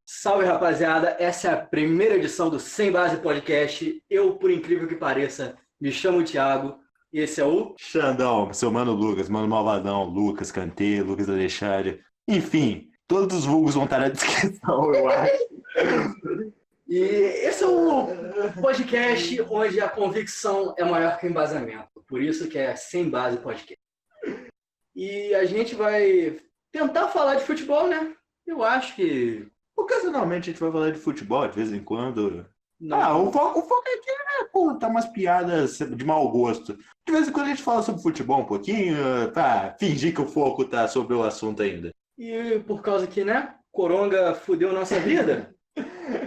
Salve, rapaziada! Essa é a primeira edição do Sem Base Podcast. Eu, por incrível que pareça, me chamo Thiago e esse é o Xandão, seu mano Lucas, mano Malvadão, Lucas Kanté, Lucas Alexandre, enfim, todos os vulgos vão estar na descrição, eu acho. E esse é o podcast onde a convicção é maior que o embasamento. Por isso que é Sem Base Podcast. E a gente vai tentar falar de futebol, né? Eu acho que... Ocasionalmente a gente vai falar de futebol, de vez em quando. Não. O foco aqui é contar umas piadas de mau gosto. De vez em quando a gente fala sobre futebol um pouquinho, pra fingir que o foco tá sobre o assunto ainda. E por causa que, né, Coronga fudeu nossa vida,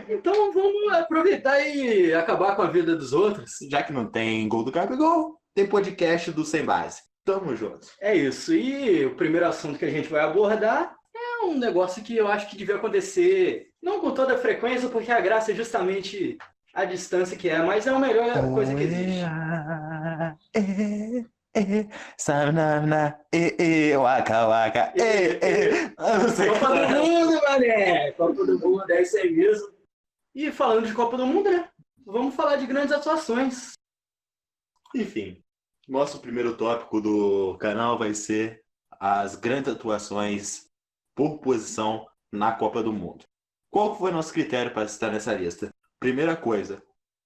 então vamos aproveitar e acabar com a vida dos outros. Já que não tem gol do Gabigol, tem podcast do Sem Base. Tamo junto. É isso. E o primeiro assunto que a gente vai abordar é um negócio que eu acho que devia acontecer, não com toda a frequência, porque a graça é justamente a distância que é, mas é a melhor coisa que existe. Waka waka, Copa do Mundo, mané! Copa do Mundo, é isso aí mesmo. E falando de Copa do Mundo, né? Vamos falar de grandes atuações. Enfim, nosso primeiro tópico do canal vai ser as grandes atuações por posição na Copa do Mundo. Qual foi o nosso critério para estar nessa lista? Primeira coisa,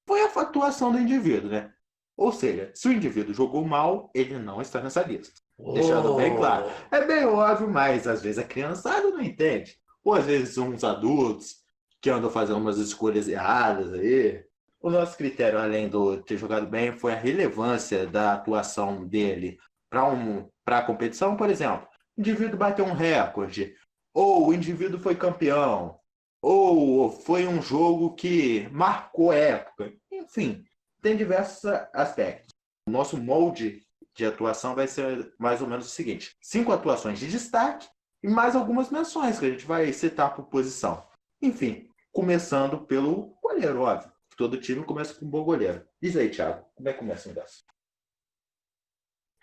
foi a atuação do indivíduo, né? Ou seja, se o indivíduo jogou mal, ele não está nessa lista. Deixando bem claro. É bem óbvio, mas às vezes a criançada não entende. Ou às vezes uns adultos que andam fazendo umas escolhas erradas aí. O nosso critério, além de ter jogado bem, foi a relevância da atuação dele para a competição. Por exemplo, o indivíduo bateu um recorde, ou o indivíduo foi campeão, ou foi um jogo que marcou a época. Enfim, tem diversos aspectos. O nosso molde de atuação vai ser mais ou menos o seguinte: 5 atuações de destaque e mais algumas menções que a gente vai citar por posição. Enfim, começando pelo goleiro, óbvio. Todo time começa com um bom goleiro. Diz aí, Thiago, como é que começa o negócio?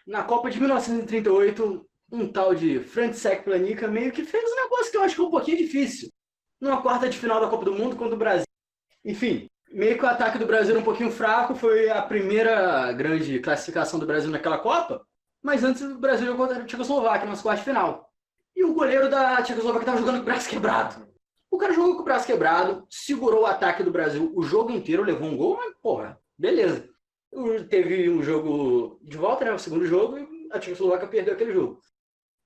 Na Copa de 1938, um tal de František Planica meio que fez um negócio que eu acho que é um pouquinho difícil. Numa quarta de final da Copa do Mundo contra o Brasil. Enfim, meio que o ataque do Brasil era um pouquinho fraco, foi a primeira grande classificação do Brasil naquela Copa, mas antes o Brasil jogou contra a Tchecoslováquia nas quartas de final. E o goleiro da Tchecoslováquia estava jogando com o braço quebrado. O cara jogou com o braço quebrado, segurou o ataque do Brasil o jogo inteiro, levou um gol, mas porra, beleza. Teve um jogo de volta, né, o segundo jogo, e a Tchecoslováquia perdeu aquele jogo.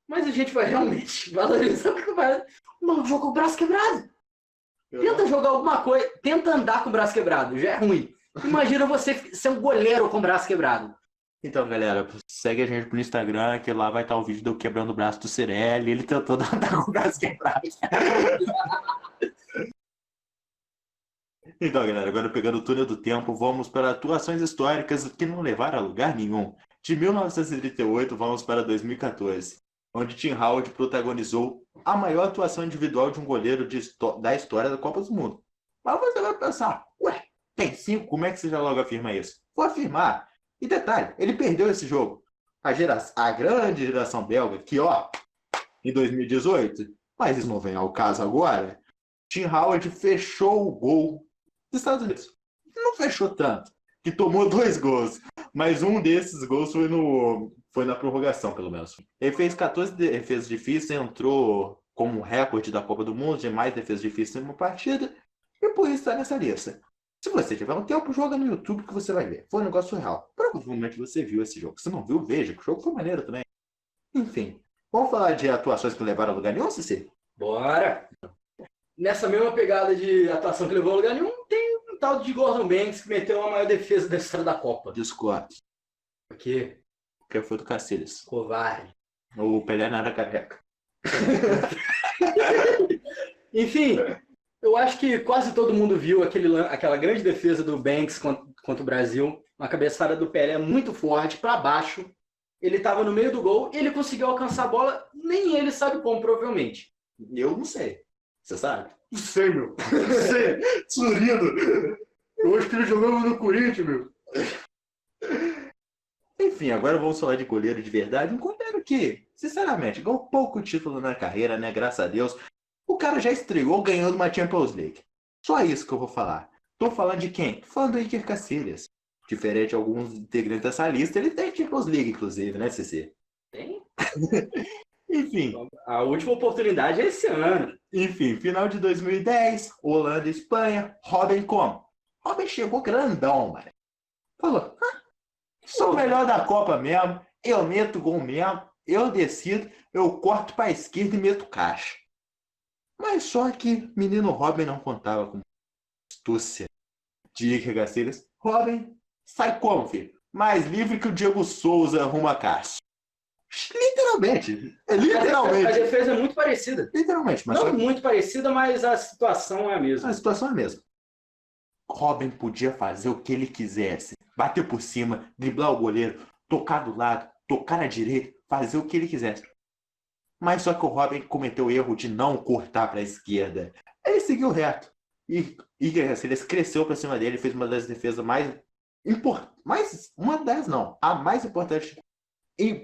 Mas a gente vai realmente valorizar o cara não jogou com o braço quebrado. Tenta jogar alguma coisa, tenta andar com o braço quebrado, já é ruim. Imagina você ser um goleiro com o braço quebrado. Então, galera, segue a gente no Instagram, que lá vai estar o vídeo de eu quebrando o braço do Cirelli, ele tentando andar com o braço quebrado. Então, galera, agora pegando o túnel do tempo, vamos para atuações históricas que não levaram a lugar nenhum. De 1938, vamos para 2014, onde Tim Howard protagonizou a maior atuação individual de um goleiro da história da Copa do Mundo. Mas você vai pensar, ué, tem 5, como é que você já logo afirma isso? Vou afirmar. E detalhe, ele perdeu esse jogo. A grande geração belga, que em 2018, mas isso não vem ao caso agora, Tim Howard fechou o gol dos Estados Unidos. Não fechou tanto, que tomou 2 gols, mas um desses gols foi na prorrogação, pelo menos. Ele fez 14 defesas difíceis, entrou como recorde da Copa do Mundo de mais defesas difíceis em uma partida, e por isso está nessa lista. Se você tiver um tempo, joga no YouTube que você vai ver. Foi um negócio real. Provavelmente você viu esse jogo. Se não viu, veja, que o jogo foi maneiro também. Enfim, vamos falar de atuações que levaram a lugar nenhum, Cici? Bora! Nessa mesma pegada de atuação que levou a lugar nenhum, tem um tal de Gordon Banks que meteu a maior defesa da história da Copa. Discordo. Por quê? Porque foi do Cacilhas. Covarde. O Pelé não era careca. Enfim, eu acho que quase todo mundo viu aquela grande defesa do Banks contra o Brasil. Uma cabeçada do Pelé muito forte, para baixo. Ele estava no meio do gol e ele conseguiu alcançar a bola. Nem ele sabe como, provavelmente. Eu não sei. Você sabe? Não sei, meu. Não sei. Surindo. Eu acho que ele jogava no Corinthians, meu. Enfim, agora vamos falar de goleiro de verdade. Um goleiro que, sinceramente, ganhou pouco título na carreira, né? Graças a Deus. O cara já estreou ganhando uma Champions League. Só isso que eu vou falar. Tô falando de quem? Tô falando do Iker Casillas. Diferente de alguns integrantes dessa lista, ele tem Champions League, inclusive, né, CC? Tem? Enfim, A última oportunidade é esse ano. final de 2010, Holanda e Espanha, Robin como? Robin chegou grandão, mano. Falou, sou o melhor da Copa mesmo, eu meto gol mesmo, eu decido, eu corto pra esquerda e meto caixa. Mas só que menino Robin não contava com astúcia de Iker Casillas. Robin, sai como, filho? Mais livre que o Diego Souza arruma caixa. Literalmente. A Literalmente. defesa é muito parecida. Literalmente. Mas Não muito parecida, mas a situação é a mesma. a situação é a mesma. Robin podia fazer o que ele quisesse. Bater por cima, driblar o goleiro, tocar do lado, tocar na direita, fazer o que ele quisesse. Mas só que o Robin cometeu o erro de não cortar para a esquerda. Ele seguiu reto. E Iker Casillas cresceu para cima dele, fez uma das defesas mais importantes. Uma das não, a mais importante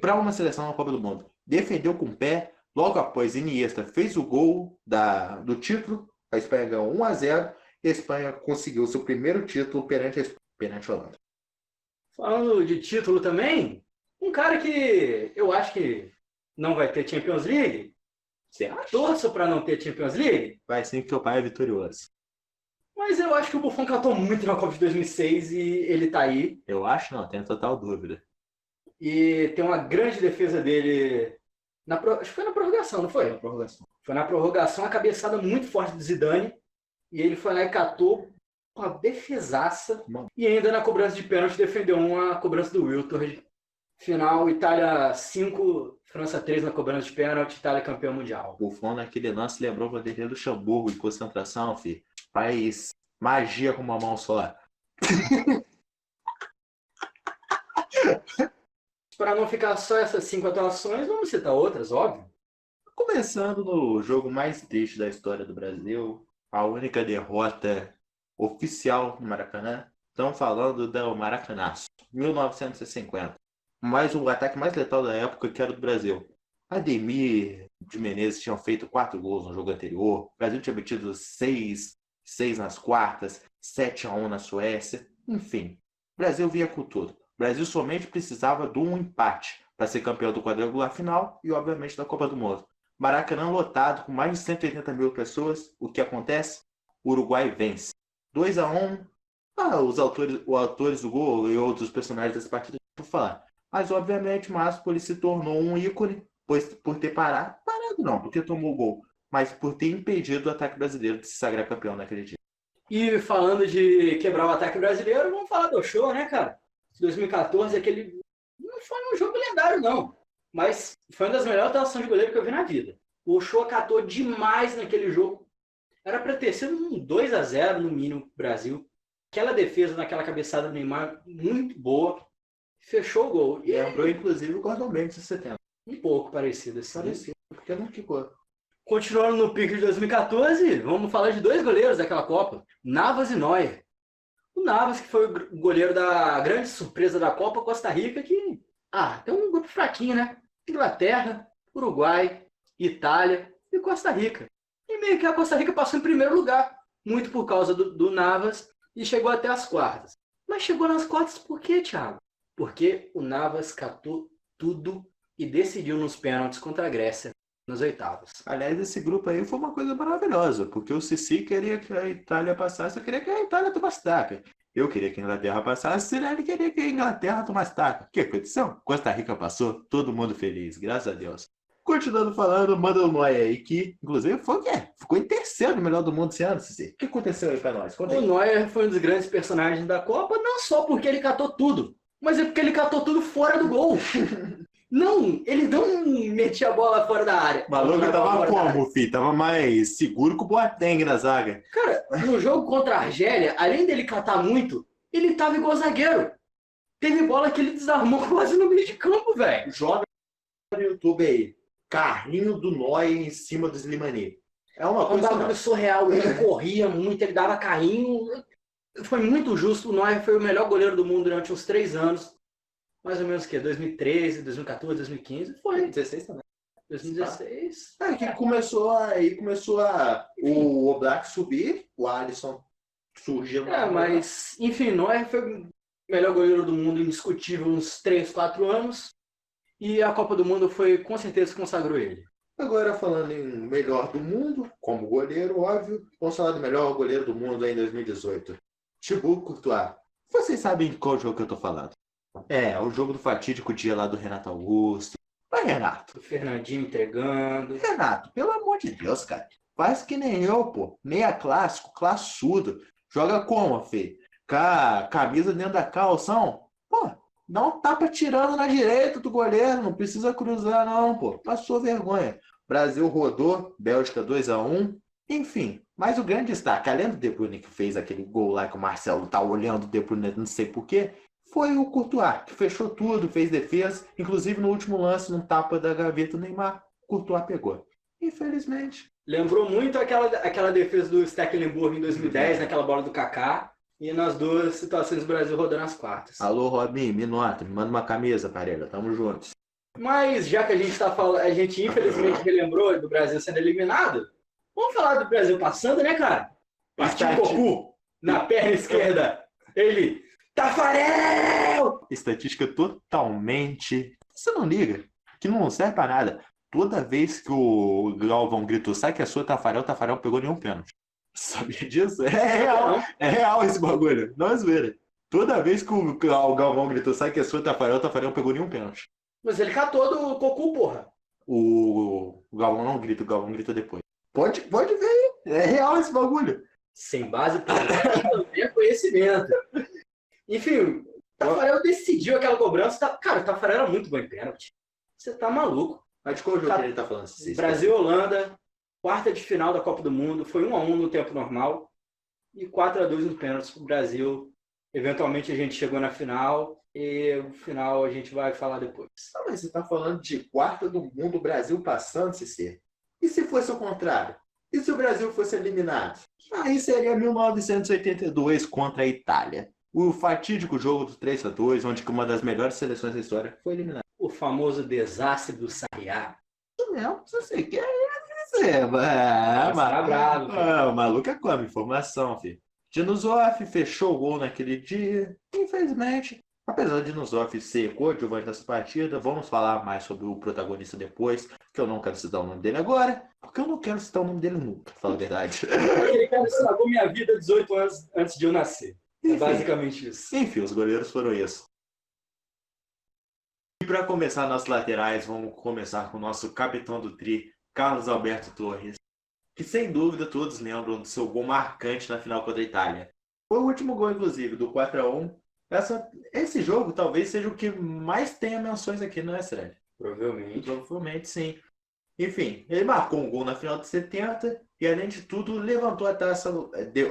para uma seleção na Copa do Mundo. Defendeu com o pé, logo após Iniesta fez o gol do título, a Espanha ganhou 1-0 e a Espanha conseguiu seu primeiro título perante a Holanda. Falando de título também, um cara que eu acho que não vai ter Champions League. Você acha? Torço para não ter Champions League. Vai sim que o pai é vitorioso. Mas eu acho que o Buffon catou muito na Copa de 2006 e ele tá aí. Eu acho não, tenho total dúvida. E tem uma grande defesa dele. Acho que foi na prorrogação, não foi? Na prorrogação. Foi na prorrogação, a cabeçada muito forte do Zidane. E ele foi lá e catou uma defesaça. Mano. E ainda na cobrança de pênalti defendeu uma cobrança do Wiltord. Final, Itália 5, França 3 na cobrança de pênalti, Itália campeão mundial. O Buffon naquele lance lembrou o Vanderlei Luxemburgo de concentração, filho. Faz magia com uma mão só. Para não ficar só essas 5 atuações, vamos citar outras, óbvio. Começando no jogo mais triste da história do Brasil, a única derrota oficial no Maracanã. Estamos falando do Maracanaço, 1950. Mas o ataque mais letal da época que era do Brasil. Ademir de Menezes tinham feito 4 gols no jogo anterior. O Brasil tinha metido 6 nas quartas, 7-1 na Suécia. Enfim, o Brasil vinha com tudo. O Brasil somente precisava de um empate para ser campeão do quadrangular final e, obviamente, da Copa do Mundo. Maracanã lotado, com mais de 180 mil pessoas. O que acontece? O Uruguai vence. 2-1. Os autores do gol e outros personagens dessa partida não vou falar. Mas, obviamente, Mascoli se tornou um ícone por ter parado não, porque tomou o gol, mas por ter impedido o ataque brasileiro de se sagrar campeão naquele dia. E falando de quebrar o ataque brasileiro, vamos falar do show, né, cara? 2014, aquele não foi um jogo lendário, não. Mas foi uma das melhores atuações de goleiro que eu vi na vida. O show acatou demais naquele jogo. Era para ter sido um 2-0 no mínimo pro Brasil. Aquela defesa naquela cabeçada do Neymar, muito boa. Fechou o gol. E lembrou, inclusive, o Gordon Banks de 70. Um pouco parecido assim. Parecido, porque não ficou. Continuando no pique de 2014, vamos falar de 2 goleiros daquela Copa, Navas e Neuer. O Navas, que foi o goleiro da grande surpresa da Copa, Costa Rica, que tem um grupo fraquinho, né? Inglaterra, Uruguai, Itália e Costa Rica. E meio que a Costa Rica passou em primeiro lugar, muito por causa do Navas, e chegou até as quartas. Mas chegou nas quartas por quê, Thiago? Porque o Navas catou tudo e decidiu nos pênaltis contra a Grécia nas oitavas. Aliás, esse grupo aí foi uma coisa maravilhosa, porque o Sissi queria que a Itália passasse, eu queria que a Itália tomasse taca. Eu queria que a Inglaterra passasse, ele queria que a Inglaterra tomasse taca. O que aconteceu? Costa Rica passou, todo mundo feliz, graças a Deus. Continuando falando, manda o Neuer aí, que inclusive foi o quê? Ficou em terceiro melhor do mundo esse ano, Sissi. O que aconteceu aí pra nós? O Neuer foi um dos grandes personagens da Copa, não só porque ele catou tudo, mas é porque ele catou tudo fora do gol. Não, ele não metia a bola fora da área. O maluco tava como, filho? Tava mais seguro que o Boateng na zaga. Cara, no jogo contra a Argélia, além dele catar muito, ele tava igual zagueiro. Teve bola que ele desarmou quase no meio de campo, velho. Joga no YouTube aí. Carrinho do Neuer em cima do Slimani. É uma coisa bagulho surreal. Ele corria muito, ele dava carrinho. foi muito justo. O Neuer foi o melhor goleiro do mundo durante uns 3 anos. Mais ou menos o quê? 2013, 2014, 2015? Foi. 16 também. 2016. Que começou o Oblak subir, o Alisson surgiu. Mas, enfim, Neuer foi o melhor goleiro do mundo indiscutível uns 3, 4 anos. E a Copa do Mundo foi, com certeza, que consagrou ele. Agora, falando em melhor do mundo, como goleiro, óbvio, vamos falar do melhor goleiro do mundo aí em 2018. Thibaut Courtois. Vocês sabem de qual jogo que eu tô falando? É, o jogo do fatídico dia lá do Renato Augusto. Vai, Renato. O Fernandinho entregando. Renato, pelo amor de Deus, cara. Faz que nem eu, pô. Meia clássico, classudo. Joga como, Fê? Com a camisa dentro da calção? Pô, dá um tapa tirando na direita do goleiro. Não precisa cruzar, não, pô. Passou vergonha. Brasil rodou. Bélgica 2-1. Enfim, mas o grande destaque, além do De Bruyne que fez aquele gol lá que o Marcelo tá olhando o De Bruyne, não sei porquê, foi o Courtois, que fechou tudo, fez defesa, inclusive no último lance, num tapa da gaveta, o Neymar, Courtois pegou. Infelizmente. Lembrou muito aquela defesa do Stecklenburg em 2010, naquela bola do Kaká, e nas duas situações do Brasil rodando as quartas. Alô, Robinho, me nota, me manda uma camisa, Parelha, tamo juntos. Mas já que a gente tá falando, a gente infelizmente relembrou do Brasil sendo eliminado, vamos falar do Brasil passando, né, cara? Partiu o Cocu na perna esquerda. Ele, Tafarel! Estatística totalmente... Você não liga, que não serve pra nada. Toda vez que o Galvão gritou, sai que é sua, Tafarel, Tafarel pegou nenhum pênalti. Sabia disso? É real esse bagulho, não é zoeira. Toda vez que o Galvão gritou, sai que é sua, Tafarel, Tafarel pegou nenhum pênalti. Mas ele catou do Cocu, porra. O Galvão não grita, o Galvão grita depois. Pode ver aí, é real esse bagulho. Sem base, também conhecimento. Enfim, o Tafarel decidiu aquela cobrança. Cara, o Tafarel era muito bom em pênalti. Você tá maluco. Mas de qual jogo que ele tá falando? Brasil e Holanda, quarta de final da Copa do Mundo. Foi 1-1 no tempo normal. E 4-2 no pênalti pro Brasil. Eventualmente a gente chegou na final. E o final a gente vai falar depois. Ah, mas você tá falando de quarta do mundo, o Brasil passando, Cicê? E se fosse o contrário? E se o Brasil fosse eliminado? Aí seria 1982 contra a Itália. O fatídico jogo do 3-2, onde uma das melhores seleções da história foi eliminada. O famoso desastre do Sarriá. Isso mesmo, se você quer Tá bravo, o maluco é como? Informação, filho. Dinosov fechou o gol naquele dia. Infelizmente, apesar de Dinosov ser coadjuvante dessa partida, vamos falar mais sobre o protagonista depois, que eu não quero citar o nome dele agora, porque eu não quero citar o nome dele nunca, pra falar a verdade. Aquele cara estragou minha vida 18 anos antes de eu nascer. É Enfim. basicamente isso. Enfim, os goleiros foram isso. E para começar nossos laterais, vamos começar com o nosso capitão do tri, Carlos Alberto Torres, que sem dúvida todos lembram do seu gol marcante na final contra a Itália. Foi o último gol, inclusive, do 4-1. Esse jogo talvez seja o que mais tenha menções aqui, não é, Sérgio? Provavelmente. Provavelmente sim. Enfim, ele marcou um gol na final de 70 e, além de tudo, levantou a taça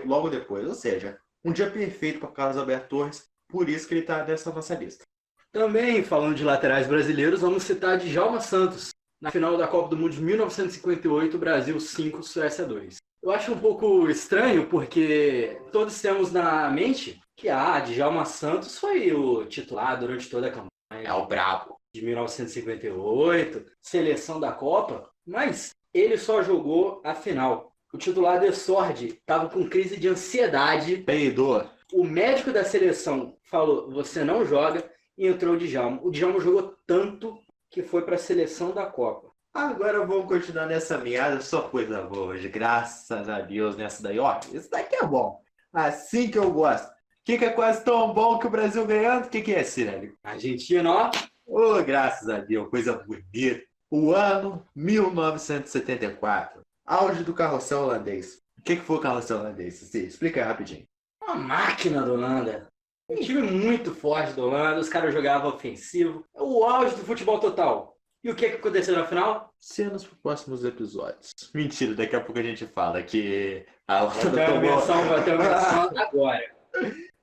logo depois. Ou seja, um dia perfeito para Carlos Alberto Torres, por isso que ele está nessa nossa lista. Também, falando de laterais brasileiros, vamos citar Djalma Santos. Na final da Copa do Mundo de 1958, Brasil 5, Suécia 2. Eu acho um pouco estranho, porque todos temos na mente que Djalma Santos foi o titular durante toda a campanha. É o brabo. De 1958, seleção da Copa, mas ele só jogou a final. O titular de Sordi estava com crise de ansiedade. Peidou. O médico da seleção falou, você não joga, e entrou o Djalma. O Djalma jogou tanto que foi para a seleção da Copa. Agora vamos continuar nessa meada, só coisa boa hoje. Graças a Deus nessa daí. Ó, isso daqui é bom. Assim que eu gosto. O que é quase tão bom que o Brasil ganhando? O que é, Cirelli? Argentina, ó. Oh, graças a Deus, coisa bonita. O ano 1974. Auge do carrossel holandês. O que foi o carrossel holandês? Você explica aí rapidinho. Uma máquina da Holanda. Um time muito forte da Holanda. Os caras jogavam ofensivo. É o auge do futebol total. E o que aconteceu na final? Cenas para os próximos episódios. Mentira, daqui a pouco a gente fala que a Holanda Vai ter uma versão agora.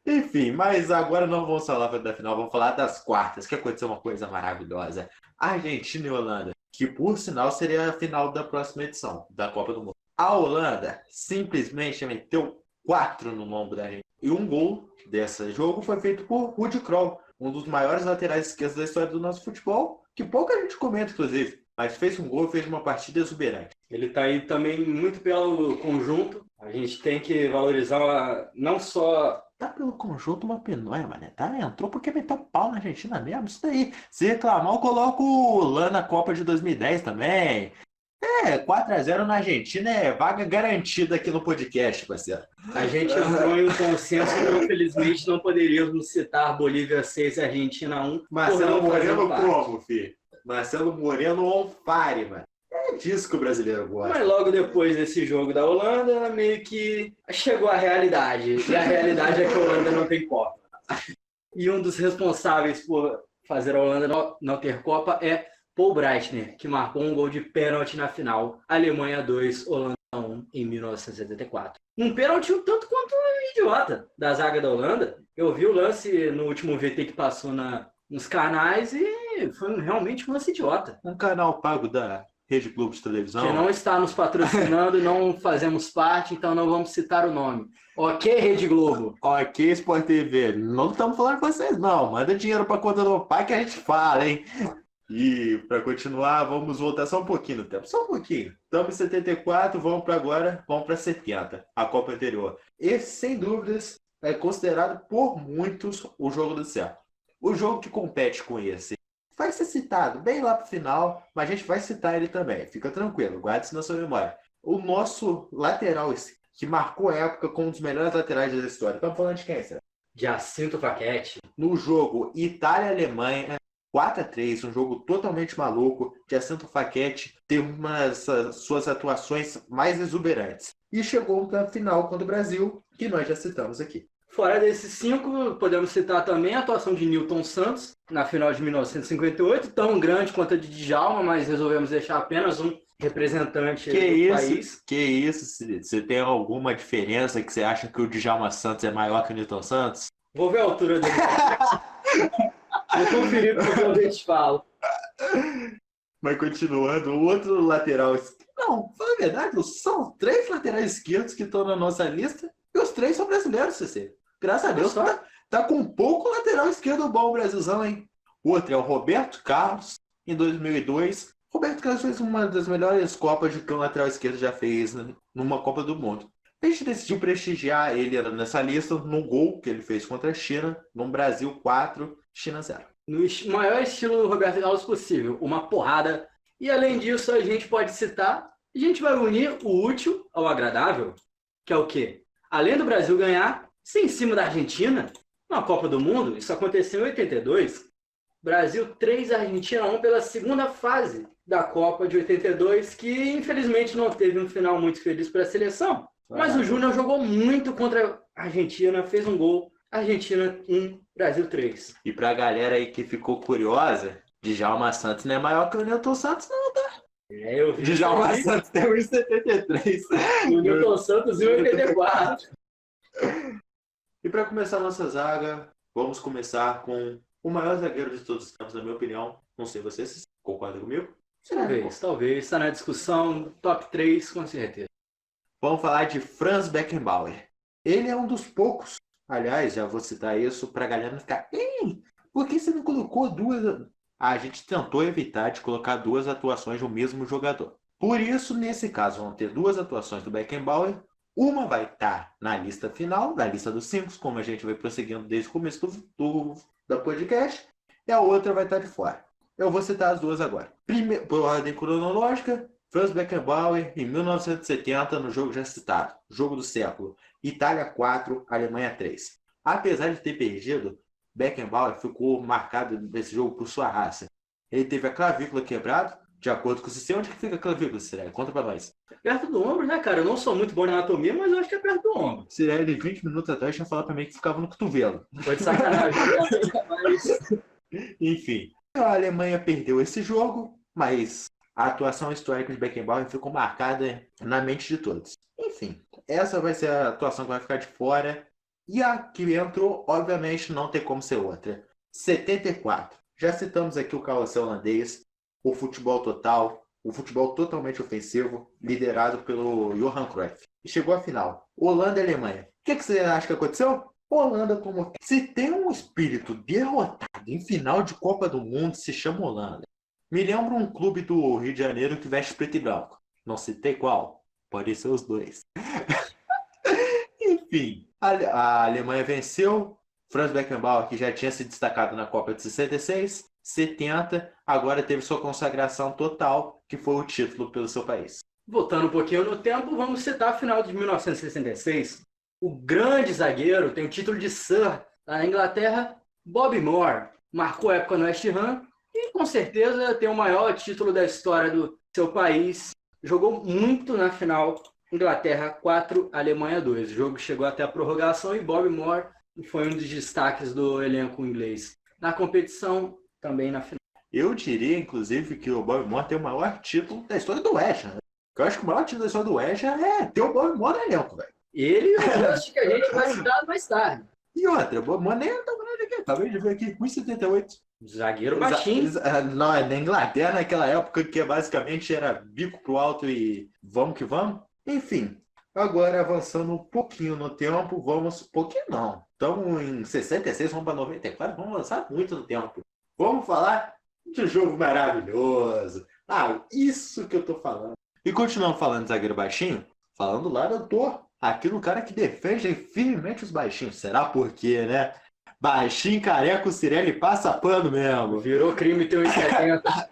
Enfim, mas agora não vamos falar da final, vamos falar das quartas, que aconteceu uma coisa maravilhosa. Argentina e Holanda, que por sinal seria a final da próxima edição da Copa do Mundo. A Holanda simplesmente meteu 4 no lombo da Argentina. E um gol desse jogo foi feito por Rudi Krol, um dos maiores laterais esquerdos da história do nosso futebol, que pouca gente comenta, inclusive, mas fez um gol e fez uma partida exuberante. Ele está aí também muito pelo conjunto. A gente tem que valorizar não só... Tá pelo conjunto uma pinóia, mané. Tá? Entrou porque meteu pau na Argentina mesmo. Isso daí. Se reclamar, eu coloco o Lan na Copa de 2010 também. 4-0 na Argentina é vaga garantida aqui no podcast, parceiro. A gente entrou em um consenso que, infelizmente, não poderíamos citar Bolívia 6 e Argentina 1. Marcelo Moreno como, filho? Marcelo Moreno on fire, mano. É disso que o brasileiro gosta. Mas logo depois desse jogo da Holanda, meio que chegou a realidade. E a realidade é que a Holanda não tem Copa. E um dos responsáveis por fazer a Holanda não ter Copa é Paul Breitner, que marcou um gol de pênalti na final. Alemanha 2, Holanda 1, em 1974. Um pênalti um tanto quanto idiota da zaga da Holanda. Eu vi o lance no último VT que passou nos canais e foi realmente um lance idiota. Um canal pago da Rede Globo de televisão. Que não está nos patrocinando, não fazemos parte, então não vamos citar o nome. Ok, Rede Globo? Ok, Sport TV. Não estamos falando com vocês, não. Manda dinheiro para conta do pai que a gente fala, hein? E para continuar, vamos voltar só um pouquinho no tempo. Só um pouquinho. Estamos em 74, vamos para agora, vamos para 70, a Copa anterior. Esse, sem dúvidas, é considerado por muitos o jogo do século. O jogo que compete com esse vai ser citado bem lá pro final, mas a gente vai citar ele também. Fica tranquilo, guarde isso na sua memória. O nosso lateral, que marcou a época como um dos melhores laterais da história. Estamos falando de quem, será? Jacinto Paquete. No jogo Itália-Alemanha, 4-3, um jogo totalmente maluco. Jacinto Paquete teve uma das suas atuações mais exuberantes. E chegou na final contra o Brasil, que nós já citamos aqui. Fora desses 5, podemos citar também a atuação de Nilton Santos, na final de 1958, tão grande quanto a de Djalma, mas resolvemos deixar apenas um representante do país. Que isso? Você tem alguma diferença que você acha que o Djalma Santos é maior que o Nilton Santos? Vou ver a altura dele. Vou conferir porque eu te falo. Mas continuando, o outro lateral... Não, fala a verdade, são 3 laterais esquerdos que estão na nossa lista e os 3 são brasileiros, CC. Graças a Deus, tá com pouco lateral esquerdo bom o Brasilzão, hein? O outro é o Roberto Carlos, em 2002. Roberto Carlos fez uma das melhores Copas que um lateral esquerdo já fez, né, numa Copa do Mundo. A gente decidiu prestigiar ele nessa lista no gol que ele fez contra a China, no Brasil 4, China 0. No maior estilo do Roberto Carlos possível, uma porrada. E além disso, a gente pode citar, a gente vai unir o útil ao agradável, que é o quê? Além do Brasil ganhar, em cima da Argentina, na Copa do Mundo, isso aconteceu em 82, Brasil 3, Argentina 1 pela segunda fase da Copa de 82, que infelizmente não teve um final muito feliz para a seleção. Mas o Júnior jogou muito contra a Argentina, fez um gol, Argentina 1, Brasil 3. E pra galera aí que ficou curiosa, Djalma Santos não é maior que o Nilton Santos não, tá? Eu vi. Djalma Santos tem 1,73. O Nilton Santos 1,84. E para começar a nossa zaga, vamos começar com o maior zagueiro de todos os tempos, na minha opinião. Não sei vocês concordam comigo? Talvez. Está na discussão, top 3, com certeza. Vamos falar de Franz Beckenbauer. Ele é um dos poucos, aliás, já vou citar isso para a galera não ficar... Por que você não colocou 2... A gente tentou evitar de colocar 2 atuações do mesmo jogador. Por isso, nesse caso, vão ter 2 atuações do Beckenbauer. Uma vai estar na lista final, na lista dos 5, como a gente vai prosseguindo desde o começo da podcast, e a outra vai estar de fora. Eu vou citar as 2 agora. Primeiro, por ordem cronológica, Franz Beckenbauer, em 1970, no jogo já citado, jogo do século, Itália 4, Alemanha 3. Apesar de ter perdido, Beckenbauer ficou marcado nesse jogo por sua raça. Ele teve a clavícula quebrada, de acordo com o sistema. Onde que fica a clavícula, Cirelli? Conta pra nós. Perto do ombro, né, cara? Eu não sou muito bom na anatomia, mas eu acho que é perto do ombro. Cirelli, 20 minutos atrás, tinha falado pra mim que ficava no cotovelo. Foi de sacanagem. Enfim, a Alemanha perdeu esse jogo, mas a atuação histórica de Beckenbauer ficou marcada na mente de todos. Enfim, essa vai ser a atuação que vai ficar de fora. E a que entrou, obviamente, não tem como ser outra. 74. Já citamos aqui o carrossel holandês, o futebol total, o futebol totalmente ofensivo, liderado pelo Johan Cruyff. E chegou à final. Holanda e Alemanha. O que você acha que aconteceu? Holanda como... Se tem um espírito derrotado em final de Copa do Mundo, se chama Holanda. Me lembra um clube do Rio de Janeiro que veste preto e branco. Não citei qual. Pode ser os dois. Enfim, a Alemanha venceu. Franz Beckenbauer, que já tinha se destacado na Copa de 66, 70, agora teve sua consagração total, que foi o título pelo seu país. Voltando um pouquinho no tempo, vamos citar a final de 1966. O grande zagueiro tem o título de Sir da Inglaterra, Bob Moore. Marcou época no West Ham e com certeza tem o maior título da história do seu país. Jogou muito na final, Inglaterra 4, Alemanha 2. O jogo chegou até a prorrogação e Bob Moore foi um dos destaques do elenco inglês. Na competição, também na final. Eu diria, inclusive, que o Bob Moore tem o maior título da história do West Ham. Eu acho que o maior título da história do West Ham é ter o Bob Moore no elenco, velho. Ele, eu acho que a gente vai citar mais tarde. E outra, o Bob Moore nem é tão grande aqui. Acabei de ver aqui, 1,78. Zagueiro baixinho. Não, na Inglaterra, naquela época, que basicamente era bico pro alto e vamos que vamos. Enfim, agora avançando um pouquinho no tempo, vamos... Pouquinho não. Estamos em 66, vamos para 94, vamos avançar muito no tempo. Vamos falar de um jogo maravilhoso. Ah, isso que eu tô falando. E continuando falando de zagueiro baixinho, falando lá, eu tô aqui no cara que defende firmemente os baixinhos. Será por quê, né? Baixinho, careca, o Cirelli passa pano mesmo. Virou crime ter 1,70.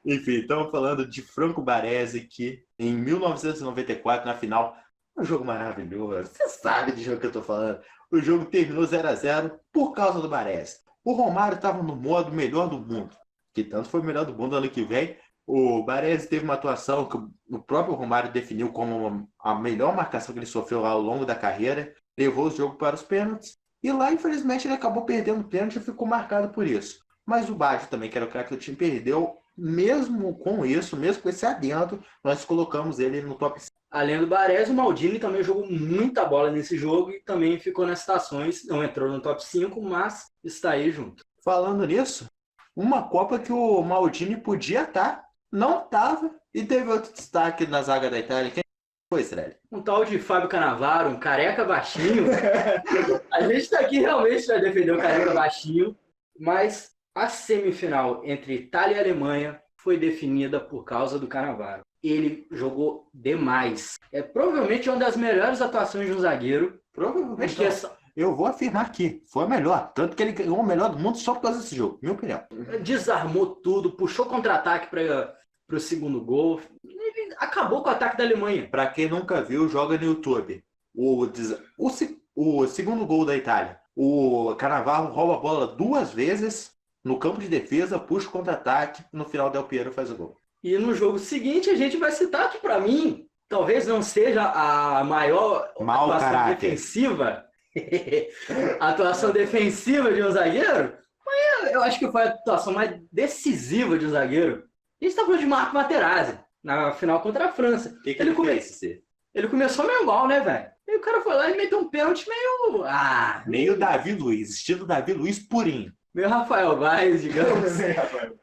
Enfim, estamos falando de Franco Baresi, que em 1994, na final, um jogo maravilhoso. Você sabe de jogo que eu tô falando. O jogo terminou 0-0 por causa do Baresi. O Romário estava no modo melhor do mundo, que tanto foi o melhor do mundo ano que vem. O Baresi teve uma atuação que o próprio Romário definiu como a melhor marcação que ele sofreu ao longo da carreira. Levou o jogo para os pênaltis. E lá, infelizmente, ele acabou perdendo o pênalti e ficou marcado por isso. Mas o Baggio também, que era o craque do time, perdeu. Mesmo com isso, mesmo com esse adendo, nós colocamos ele no top 5. Além do Baresi, o Maldini também jogou muita bola nesse jogo e também ficou nas citações. Não entrou no top 5, mas está aí junto. Falando nisso, uma Copa que o Maldini podia estar, não estava, e teve outro destaque na zaga da Itália. Quem foi, Cirelli? Um tal de Fábio Cannavaro, um careca baixinho. A gente está aqui realmente para defender o careca baixinho, mas a semifinal entre Itália e Alemanha foi definida por causa do Cannavaro. Ele jogou demais. É provavelmente uma das melhores atuações de um zagueiro. Provavelmente Porque eu vou afirmar aqui, foi a melhor. Tanto que ele ganhou o melhor do mundo só por causa desse jogo, minha opinião. Desarmou tudo, puxou contra-ataque para o segundo gol. Ele acabou com o ataque da Alemanha. Para quem nunca viu, joga no YouTube. O segundo gol da Itália. O Cannavaro rouba a bola 2 vezes no campo de defesa, puxa o contra-ataque, no final Del Piero faz o gol. E no jogo seguinte a gente vai citar que, para mim, talvez não seja a maior atuação defensiva. A atuação defensiva de um zagueiro, mas eu acho que foi a atuação mais decisiva de um zagueiro. A gente está falando de Marco Materazzi, na final contra a França. O que ele fez? Ele começou meio mal, né, velho? E o cara foi lá e meteu um pênalti meio... meio Davi Luiz, estilo Davi Luiz purinho. Meio Rafael Vaz, digamos.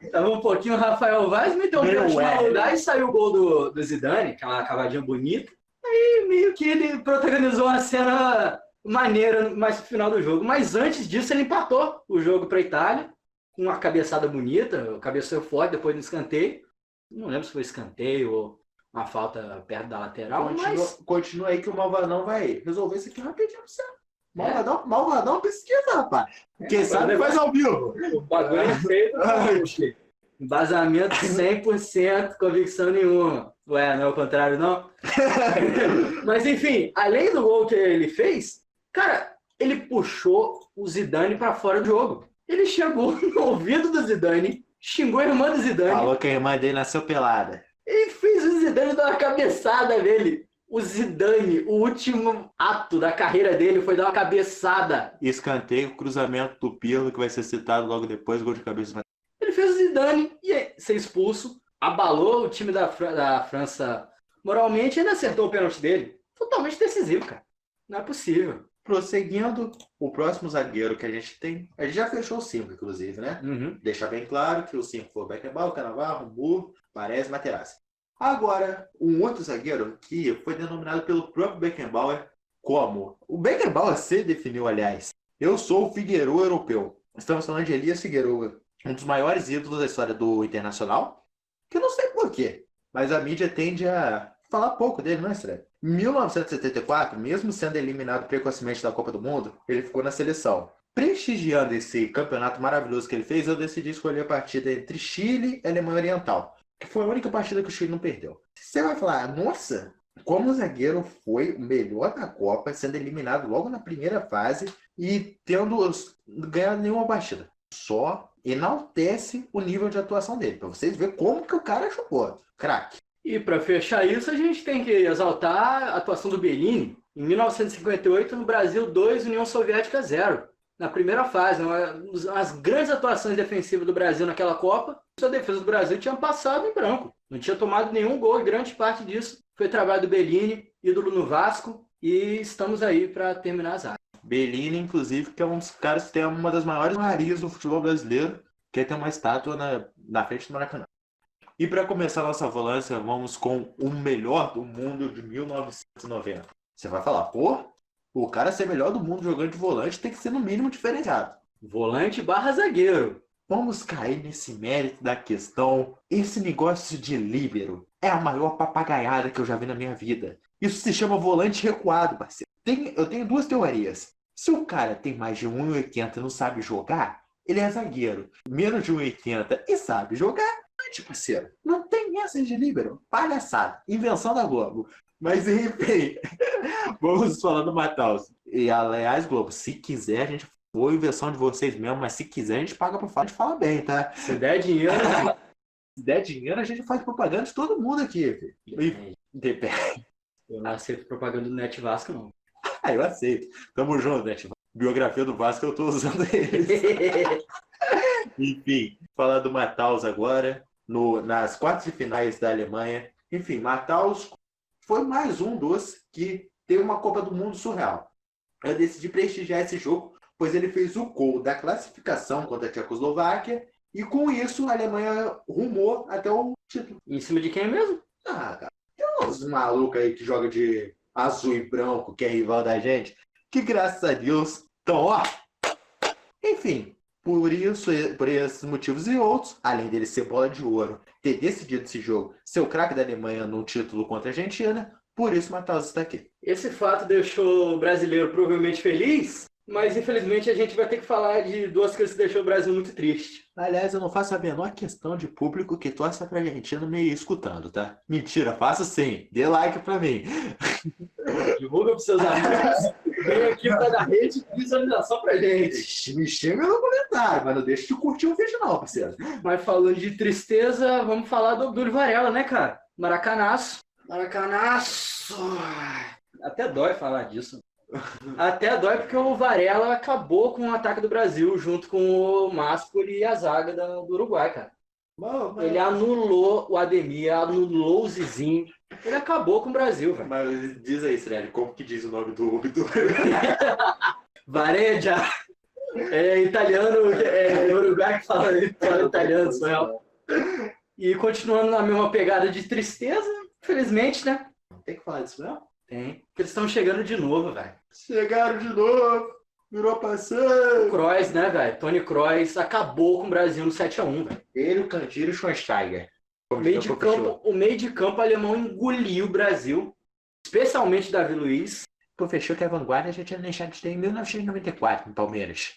Tava um pouquinho Rafael Vaz, meteu um pênalti na lugar e saiu o gol do Zidane, aquela cavadinha bonita. Aí meio que ele protagonizou uma cena maneira mais no final do jogo. Mas antes disso ele empatou o jogo para a Itália, com uma cabeçada bonita, cabeceou forte depois do escanteio. Não lembro se foi escanteio ou uma falta perto da lateral, mas... Continua aí que o Malvadão vai resolver isso aqui rapidinho pra você. Malvadão pesquisa, rapaz. Quem sabe faz ao vivo. O bagulho é feito. Embasamento 100%, convicção nenhuma. Ué, não é o contrário, não? Mas, enfim, além do gol que ele fez, cara, ele puxou o Zidane pra fora do jogo. Ele chegou no ouvido do Zidane, xingou a irmã do Zidane. Falou que a irmã dele nasceu pelada. E fez o Zidane dar uma cabeçada nele. O Zidane, o último ato da carreira dele foi dar uma cabeçada. Escanteio, cruzamento do Pirlo, que vai ser citado logo depois, gol de cabeça. Ele fez o Zidane e ser expulso, abalou o time da França moralmente e ainda acertou o pênalti dele. Totalmente decisivo, cara. Não é possível. Prosseguindo, o próximo zagueiro que a gente tem... A gente já fechou o 5, inclusive, né? Uhum. Deixar bem claro que o 5 foi o Beckenbauer, Cannavaro, Moore, Baresi, Materazzi. Agora, um outro zagueiro que foi denominado pelo próprio Beckenbauer Como? O Beckenbauer se definiu, aliás. Eu sou o Figueiredo europeu. Estamos falando de Elias Figueiredo, um dos maiores ídolos da história do Internacional, que eu não sei por quê, mas a mídia tende a falar pouco dele, não é, Estranho? Em 1974, mesmo sendo eliminado precocemente da Copa do Mundo, ele ficou na seleção. Prestigiando esse campeonato maravilhoso que ele fez, eu decidi escolher a partida entre Chile e Alemanha Oriental, que foi a única partida que o Chile não perdeu. Você vai falar, nossa, como o zagueiro foi o melhor da Copa, sendo eliminado logo na primeira fase e tendo ganhado nenhuma partida. Só enaltece o nível de atuação dele, para vocês verem como que o cara jogou. Craque. E para fechar isso, a gente tem que exaltar a atuação do Bellini. Em 1958, no Brasil 2, União Soviética 0. Na primeira fase, as grandes atuações defensivas do Brasil naquela Copa, a defesa do Brasil tinha passado em branco. Não tinha tomado nenhum gol e grande parte disso foi trabalho do Bellini, ídolo no Vasco, e estamos aí para terminar as áreas. Bellini, inclusive, que é um dos caras que tem uma das maiores honrarias do futebol brasileiro, que tem uma estátua na frente do Maracanã. E para começar a nossa volância, vamos com o melhor do mundo de 1990. Você vai falar, pô, o cara ser melhor do mundo jogando de volante tem que ser no mínimo diferenciado. Volante barra zagueiro. Vamos cair nesse mérito da questão. Esse negócio de líbero é a maior papagaiada que eu já vi na minha vida. Isso se chama volante recuado, parceiro. Eu tenho duas teorias. Se o cara tem mais de 1,80 e não sabe jogar, ele é zagueiro. Menos de 1,80 e sabe jogar, parceiro. Não tem essa de líbero. Palhaçada. Invenção da Globo. Mas enfim, vamos falar do Mataus. E aliás, Globo, se quiser, a gente foi invenção de vocês mesmo, mas se quiser, a gente paga pra falar, a gente fala bem, tá? Se der dinheiro, se der dinheiro, a gente faz propaganda de todo mundo aqui. Depende. Eu não aceito propaganda do Net Vasco, não. Ah, eu aceito. Tamo junto, Net Vasco. Biografia do Vasco, eu tô usando eles. Enfim, falar do Mataus agora, nas quartas de finais da Alemanha. Enfim, Mataus foi mais um dos que teve uma Copa do Mundo surreal. Eu decidi prestigiar esse jogo, pois ele fez o gol da classificação contra a Tchecoslováquia e com isso a Alemanha rumou até o título. Em cima de quem mesmo? Ah, cara, tem uns malucos aí que joga de azul e branco, que é rival da gente, que graças a Deus estão, ó. Enfim, por esses motivos e outros, além dele ser bola de ouro, ter decidido esse jogo, ser o craque da Alemanha no título contra a Argentina, por isso Mataus está aqui. Esse fato deixou o brasileiro provavelmente feliz, mas infelizmente a gente vai ter que falar de duas coisas que deixou o Brasil muito triste. Aliás, eu não faço a menor questão de público que torce pra Argentina me escutando, tá? Mentira, faço sim. Dê like pra mim. Divulga pros seus amigos. Vem aqui pra dar rede de visualização pra gente. Me xinga no comentário, mas não deixa de curtir o vídeo não, parceiro. Mas falando de tristeza, vamos falar do Abdul Varela, né, cara? Maracanaço. Maracanaço. Até dói falar disso. Até dói porque o Varela acabou com o ataque do Brasil junto com o Mascoli e a zaga do Uruguai, cara. Ele anulou o Ademir, anulou o Zizinho. Ele acabou com o Brasil, velho. Mas diz aí, Sreli, como que diz o nome do... Vareja. É italiano, é Uruguai que fala italiano, espanhol. E continuando na mesma pegada de tristeza, infelizmente, né? Tem que falar disso mesmo? Tem. Porque eles estão chegando de novo, velho. Chegaram de novo. Virou passeio. Kroos, né, velho? Toni Kroos acabou com o Brasil no 7-1, velho. Ele, o Cantillo e o Schweinsteiger. O meio de campo alemão engoliu o Brasil, especialmente Davi Luiz. Fechou que a vanguarda já tinha deixado de ter em 1994 no Palmeiras.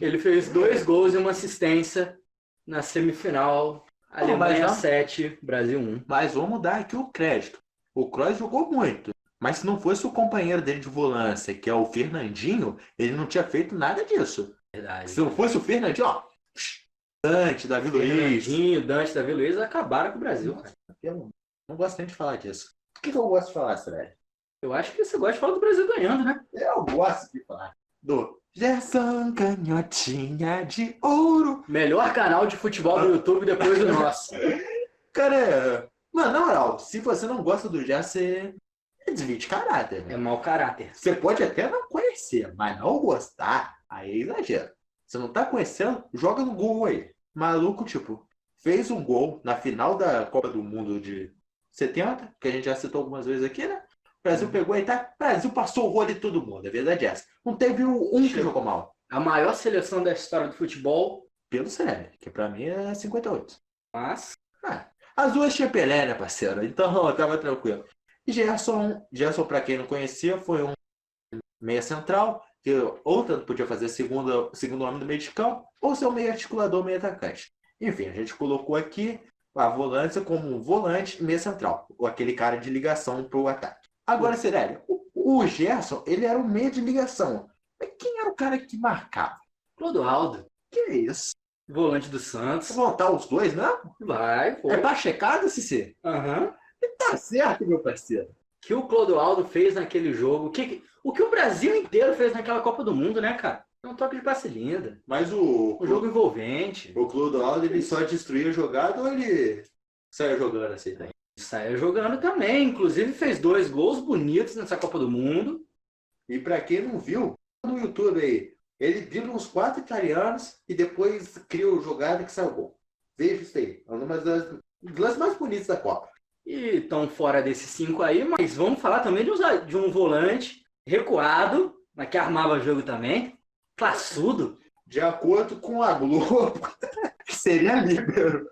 Ele fez 2 gols e uma assistência na semifinal. Alemanha 7, Brasil 1. Mas vamos dar aqui o crédito. O Kroos jogou muito. Mas se não fosse o companheiro dele de volância, que é o Fernandinho, ele não tinha feito nada disso. Verdade. Se não fosse o Fernandinho, ó. Dante, Davi Luiz. Fernandinho, Dante, Davi Luiz acabaram com o Brasil, cara. Eu não gosto nem de falar disso. O que eu gosto de falar, Sérgio? Eu acho que você gosta de falar do Brasil ganhando, né? Eu gosto de falar do Gerson Canhotinha de Ouro. Melhor canal de futebol do YouTube depois do nosso. Cara, mano, na moral, se você não gosta do Gerson, você é desvio de caráter, né? É mau caráter. Você pode até não conhecer, mas não gostar, aí é exagero. Você não tá conhecendo, joga no Google aí. Maluco, tipo, fez um gol na final da Copa do Mundo de 70, que a gente já citou algumas vezes aqui, né? O Brasil pegou a Itália, o Brasil passou o rolo em todo mundo, a verdade é essa. Não teve um que jogou mal. A maior seleção da história do futebol. Pelo CL, que pra mim é 58. Mas As duas tinha Pelé, né, parceiro? Então, tava tranquilo. E Gerson, pra quem não conhecia, foi um meia central, que ou tanto podia fazer segundo homem do meio de campo, ou ser um meio articulador, meio atacante. Enfim, a gente colocou aqui a volância como um volante meia central, ou aquele cara de ligação pro ataque. Agora, Cirelli, o Gerson, ele era o meio de ligação. Mas quem era o cara que marcava? Clodoaldo, Que é isso? volante do Santos. Voltar os dois, né? Vai, pô. É pra checada, Cicê? Aham. Tá certo, meu parceiro. Que o Clodoaldo fez naquele jogo. O que o Brasil inteiro fez naquela Copa do Mundo, né, cara? É um toque de passe linda. Mas Um jogo envolvente. o Clodoaldo, ele só destruía a jogada ou ele saia jogando assim, né? Saiu jogando também. Inclusive fez 2 gols bonitos nessa Copa do Mundo. E pra quem não viu, no YouTube aí, ele dribla uns 4 italianos e depois cria o jogada que sai o gol. Veja isso aí. É um dos lances mais bonitos da Copa. E estão fora desses 5 aí, mas vamos falar também de um volante recuado, mas que armava jogo também. Classudo. De acordo com a Globo, seria líbero.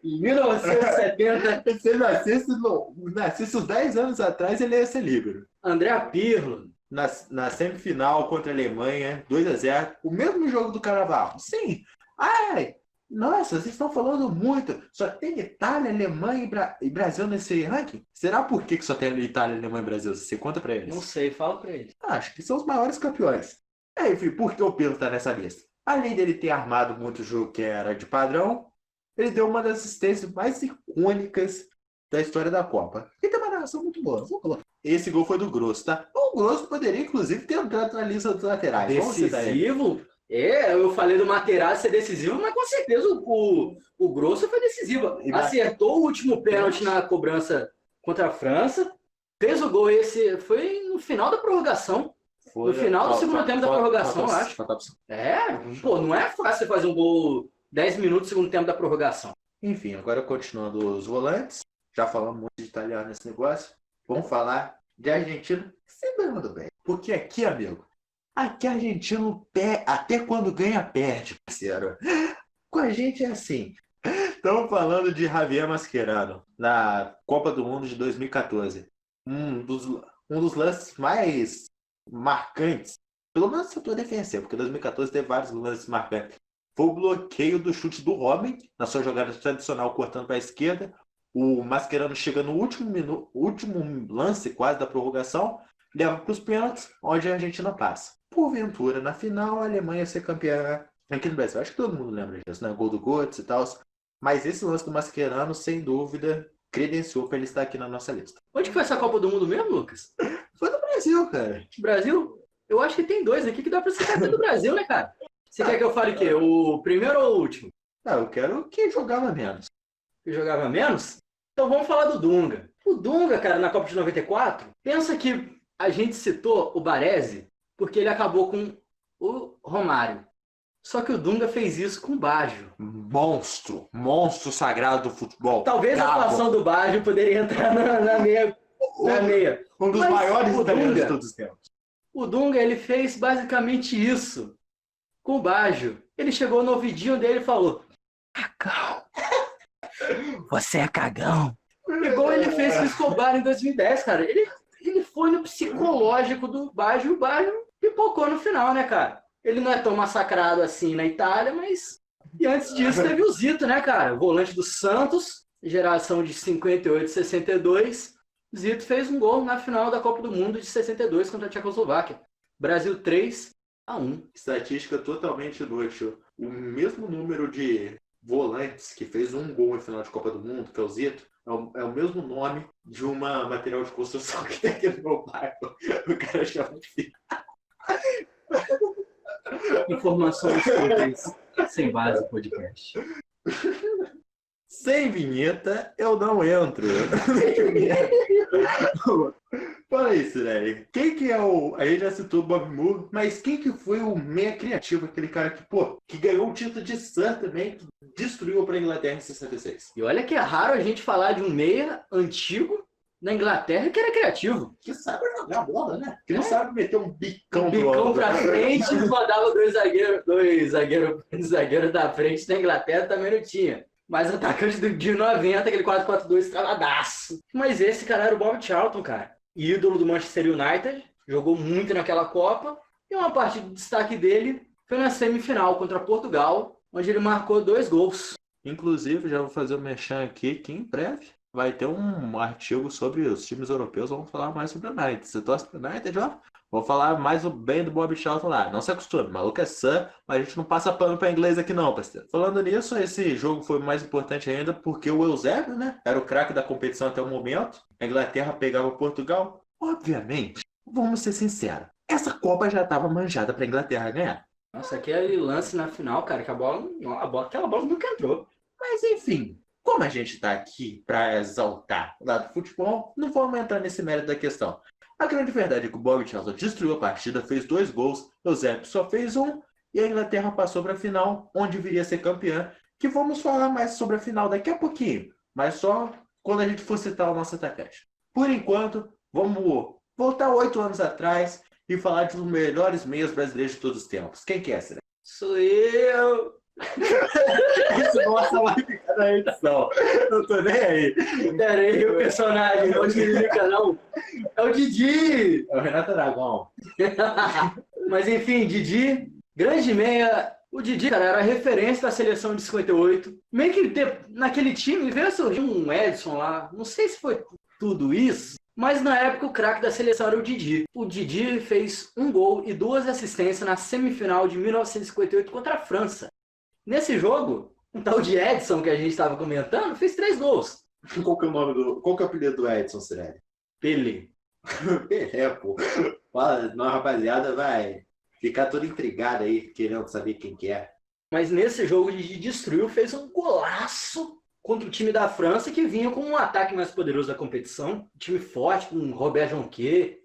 Em 1970, Se ele nascesse uns 10 anos atrás, ele ia ser líbero. André Pirlo. Na semifinal contra a Alemanha, 2-0, o mesmo jogo do Carnaval. Sim. Ai, nossa, vocês estão falando muito. Só tem Itália, Alemanha e Brasil nesse ranking? Será por que só tem Itália, Alemanha e Brasil? Você conta pra eles? Não sei, fala pra ele. Acho que são os maiores campeões. Enfim, por que o Pirlo tá nessa lista? Além dele ter armado muito jogo que era de padrão, ele deu uma das assistências mais icônicas da história da Copa. E tem uma narração muito boa. Esse gol foi do Grosso, tá? O Grosso poderia, inclusive, ter entrado na lista dos laterais. Decisivo? Eu falei do Materazzi ser decisivo, mas com certeza o Grosso foi decisivo. Acertou o último pênalti na cobrança contra a França. Fez o gol, esse foi no final da prorrogação. No final do segundo tempo da prorrogação, eu acho. Não é fácil fazer um gol 10 minutos no segundo tempo da prorrogação. Enfim, agora continuando os volantes, já falamos muito de italiano nesse negócio, vamos falar de argentino, sempre mandou bem. Porque aqui, amigo, aqui argentino até quando ganha, perde, parceiro. Com a gente é assim. Estamos falando de Javier Mascherano, na Copa do Mundo de 2014. Um dos lances mais marcantes, pelo menos no setor defensivo, porque 2014 teve vários lances marcantes. Foi o bloqueio do chute do Robin, na sua jogada tradicional, cortando para a esquerda. O Mascherano chega no último lance, quase da prorrogação, leva para os pênaltis, onde a Argentina passa. Porventura, na final, a Alemanha ia ser campeã aqui no Brasil. Acho que todo mundo lembra disso, né? Gol do Götze e tal. Mas esse lance do Mascherano, sem dúvida, credenciou para ele estar aqui na nossa lista. Onde que foi essa Copa do Mundo mesmo, Lucas? Foi no Brasil, cara. Brasil? Eu acho que tem 2 aqui que dá para citar do Brasil, né, cara? Você quer que eu fale o quê? O primeiro ou o último? Eu quero que jogava menos. Que jogava menos? Então vamos falar do Dunga. O Dunga, cara, na Copa de 94, pensa que a gente citou o Baresi porque ele acabou com o Romário. Só que o Dunga fez isso com o Baggio. Monstro sagrado do futebol. Talvez a atuação do Baggio poderia entrar na meia. Um dos maiores italianos de todos os tempos. O Dunga, ele fez basicamente isso com o Baggio. Ele chegou no ouvidinho dele e falou: "Cagão, você é cagão." Igual ele fez com o Escobar em 2010, cara. Ele foi no psicológico do Baggio e o Baggio pipocou no final, né, cara? Ele não é tão massacrado assim na Itália, mas... E antes disso teve o Zito, né, cara? Volante do Santos, geração de 58 e 62. Zito fez um gol na final da Copa do Mundo de 62 contra a Tchecoslováquia. Brasil 3-1. Estatística totalmente inútil. O mesmo número de volantes que fez um gol em final de Copa do Mundo, que é o Zito, é o mesmo nome de uma material de construção que tem aqui no meu bairro. O cara chama de... Informações úteis sem base podcast. Sem vinheta, eu não entro. Fala aí, Cirelli. Quem que é o... A gente já citou o Bob Moore, mas quem que foi o meia criativo? Aquele cara que ganhou o título de Sun também, que destruiu para a Inglaterra em 66. E olha que é raro a gente falar de um meia antigo Na Inglaterra que era criativo. Que sabe jogar bola, né? Que não sabe meter um bicão pro Bicão alto. pra frente e mandava dois zagueiros da frente. Na Inglaterra também não tinha. Mas o atacante de 90, aquele 4-4-2, travadaço. Mas esse cara era o Bob Charlton, cara. Ídolo do Manchester United. Jogou muito naquela Copa. E uma parte de destaque dele foi na semifinal contra Portugal, onde ele marcou 2 gols. Inclusive, já vou fazer o merchan aqui, que em breve vai ter um artigo sobre os times europeus. Vamos falar mais sobre o United. Você torce pro United, ó? Vou falar mais bem do Bob Charlton lá. Não se acostume, maluco é Sam, mas a gente não passa pano pra inglês aqui não, parceiro. Falando nisso, esse jogo foi mais importante ainda porque o Eusébio, né? Era o craque da competição até o momento. A Inglaterra pegava Portugal. Obviamente, vamos ser sinceros, essa Copa já estava manjada pra Inglaterra ganhar. Nossa, aquele lance na final, cara, que aquela bola nunca entrou. Mas enfim, como a gente está aqui para exaltar o lado do futebol, não vamos entrar nesse mérito da questão. A grande verdade é que o Bob Charlton destruiu a partida, fez 2 gols, o Eusébio só fez 1 e a Inglaterra passou para a final, onde viria a ser campeã, que vamos falar mais sobre a final daqui a pouquinho, mas só quando a gente for citar o nosso atacante. Por enquanto, vamos voltar 8 anos atrás e falar de um dos melhores meias brasileiros de todos os tempos. Quem que é, Sérgio? Sou eu! Isso, nossa, vai ficar na edição. Não tô nem aí. Peraí, o personagem, não desliga, não. É o Didi! É o Renato Aragão. Mas enfim, Didi, grande meia. O Didi, cara, era a referência da seleção de 58. Meio que naquele time veio surgir um Edson lá. Não sei se foi tudo isso, mas na época o craque da seleção era o Didi. O Didi fez 1 gol e 2 assistências na semifinal de 1958 contra a França. Nesse jogo, um tal de Edson, que a gente estava comentando, fez 3 gols. Qual que é o apelido do Edson, Cirelli? Pelé. Pelé, pô. Fala, nossa rapaziada vai ficar toda intrigada aí, querendo saber quem que é. Mas nesse jogo de destruiu, fez um golaço contra o time da França, que vinha com um ataque mais poderoso da competição. Um time forte, com Robert Jonquet,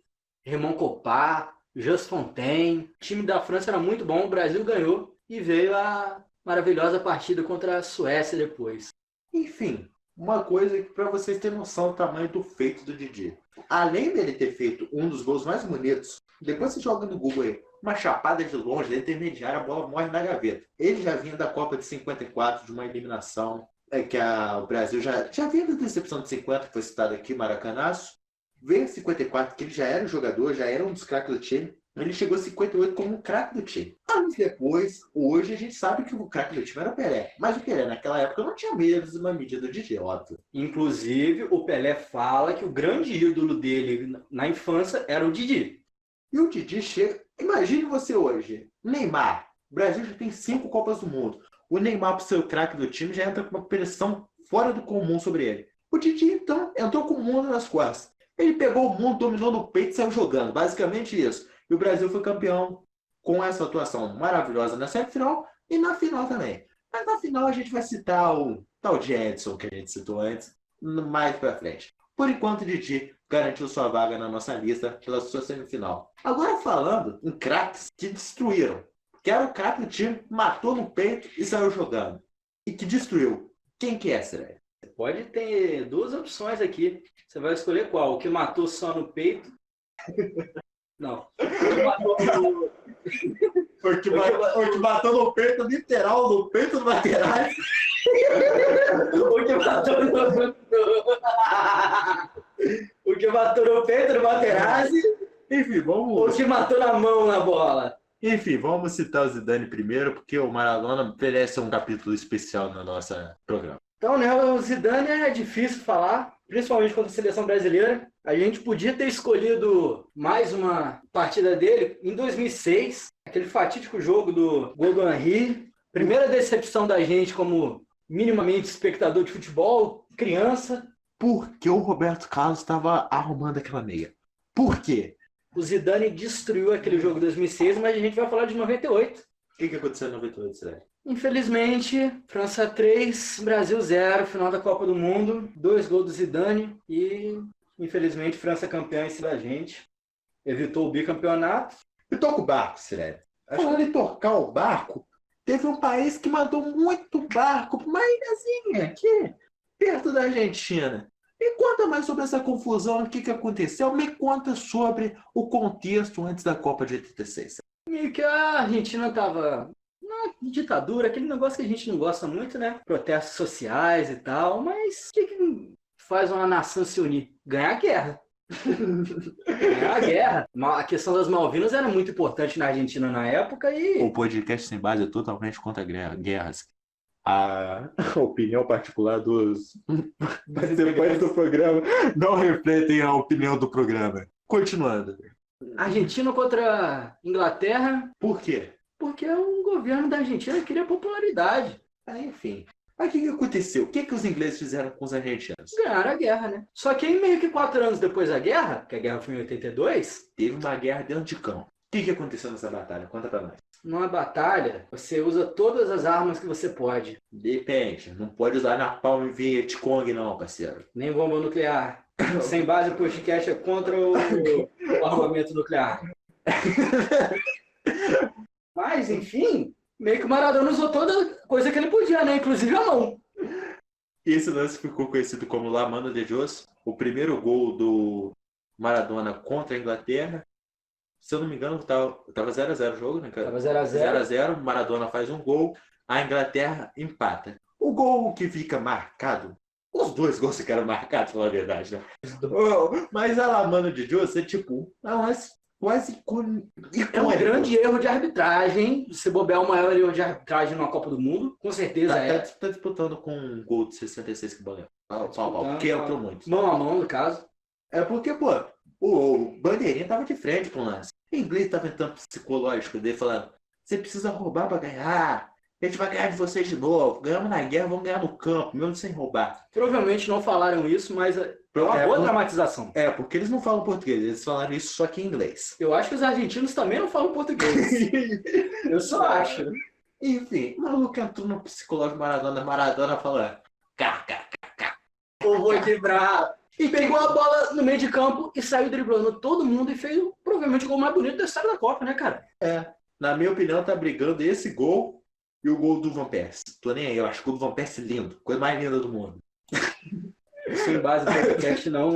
Raymond Kopa, Just Fontaine. O time da França era muito bom, o Brasil ganhou e veio a maravilhosa partida contra a Suécia depois. Enfim, uma coisa que para vocês terem noção do tamanho do feito do Didi. Além dele ter feito um dos gols mais bonitos, depois você joga no Google aí, uma chapada de longe, da intermediária, a bola morre na gaveta. Ele já vinha da Copa de 54, de uma eliminação, que o Brasil já vinha da decepção de 50, que foi citado aqui, Maracanaço. Veio em 54, que ele já era um jogador, já era um dos craques do time. Ele chegou a 58 como um craque do time. Anos depois, hoje a gente sabe que o craque do time era o Pelé. Mas o Pelé naquela época não tinha medo de uma medida de Didi, óbvio. Inclusive, o Pelé fala que o grande ídolo dele na infância era o Didi. E o Didi chega... Imagine você hoje, Neymar. O Brasil já tem 5 Copas do Mundo. O Neymar, por ser o craque do time, já entra com uma pressão fora do comum sobre ele. O Didi, então, entrou com o mundo nas costas. Ele pegou o mundo, dominou no peito e saiu jogando. Basicamente isso. E o Brasil foi campeão com essa atuação maravilhosa na semifinal e na final também. Mas na final a gente vai citar o tal de Edson, que a gente citou antes, mais pra frente. Por enquanto, o Didi garantiu sua vaga na nossa lista pela sua semifinal. Agora falando em craques que destruíram. Que era o craque do time, matou no peito e saiu jogando. E que destruiu. Quem que é, Sérgio? Pode ter 2 opções aqui. Você vai escolher qual? O que matou só no peito? Não. O que matou no... O que matou no peito, literal, no peito do Materazzi. O que matou no... O que matou no peito do Materazzi. Enfim, O que matou na mão na bola. Enfim, vamos citar o Zidane primeiro, porque o Maradona merece um capítulo especial no nosso programa. Então, né, o Zidane é difícil falar, principalmente contra a seleção brasileira. A gente podia ter escolhido mais uma partida dele em 2006, aquele fatídico jogo do gol do Henry. Primeira decepção da gente como minimamente espectador de futebol, criança. Porque o Roberto Carlos estava arrumando aquela meia. Por quê? O Zidane destruiu aquele jogo de 2006, mas a gente vai falar de 98. O que aconteceu em 98, Sérgio? Infelizmente, França 3, Brasil 0, final da Copa do Mundo, 2 gols do Zidane e, infelizmente, França campeã em cima da gente. Evitou o bicampeonato. E toca o barco, Sérgio. Falando em tocar o barco, teve um país que mandou muito barco para uma ilhazinha aqui, perto da Argentina. Me conta mais sobre essa confusão, o que que aconteceu. Me conta sobre o contexto antes da Copa de 86. Meio que a Argentina tava na ditadura, aquele negócio que a gente não gosta muito, né? Protestos sociais e tal, mas o que faz uma nação se unir? Ganhar a guerra. Ganhar a guerra. A questão das Malvinas era muito importante na Argentina na época O e podcast sem base é totalmente contra guerras. A opinião particular dos participantes do programa não refletem a opinião do programa. Continuando. Argentina contra Inglaterra, Por quê? porque o governo da Argentina queria popularidade. Enfim. Mas o que que aconteceu? O que que os ingleses fizeram com os argentinos? Ganharam a guerra, né? Só que aí, meio que 4 anos depois da guerra, que a guerra foi em 82, Teve uma guerra dentro de campo. O que que aconteceu nessa batalha? Conta pra nós. numa batalha, você usa todas as armas que você pode. Depende. Não pode usar Napalm e Vietcong, não, parceiro. Nem bomba nuclear. Sem base, o podcast é contra o armamento nuclear. Mas, enfim, meio que o Maradona usou toda coisa que ele podia, né? Inclusive a mão. Esse lance ficou conhecido como La Mano de Dios, o primeiro gol do Maradona contra a Inglaterra. Se eu não me engano, tava 0x0 o jogo, né, cara? Tava 0x0. 0x0, Maradona faz um gol, a Inglaterra empata. O gol que fica marcado, os dois gols ficaram marcados, pela verdade, né? Mas a La Mano de Dios é tipo, é um lance quase icônico. É um grande erro de arbitragem. Se bobear, o maior erro de arbitragem numa Copa do Mundo. Com certeza Tá disputando com um gol de 66 que valeu. Porque entrou muito. Mão a mão, no caso. É porque, pô, o Bandeirinha tava de frente pro lance. O inglês tava tentando psicológico dele, falando: você precisa roubar pra ganhar. A gente vai ganhar de vocês de novo. Ganhamos na guerra, vamos ganhar no campo, mesmo sem roubar. Provavelmente não falaram isso, mas é uma boa dramatização. É, porque eles não falam português, eles falaram isso só que em inglês. Eu acho que os argentinos também não falam português. Eu só acho. Enfim, o maluco entrou no psicológico Maradona falando: Eu vou quebrar. E pegou a bola no meio de campo e saiu driblando todo mundo e fez provavelmente o gol mais bonito da história da Copa, né, cara? Na minha opinião, tá brigando esse gol e o gol do Van Persie. Tô nem aí, eu acho o gol do Van Persie lindo. Coisa mais linda do mundo. Sem base, o podcast não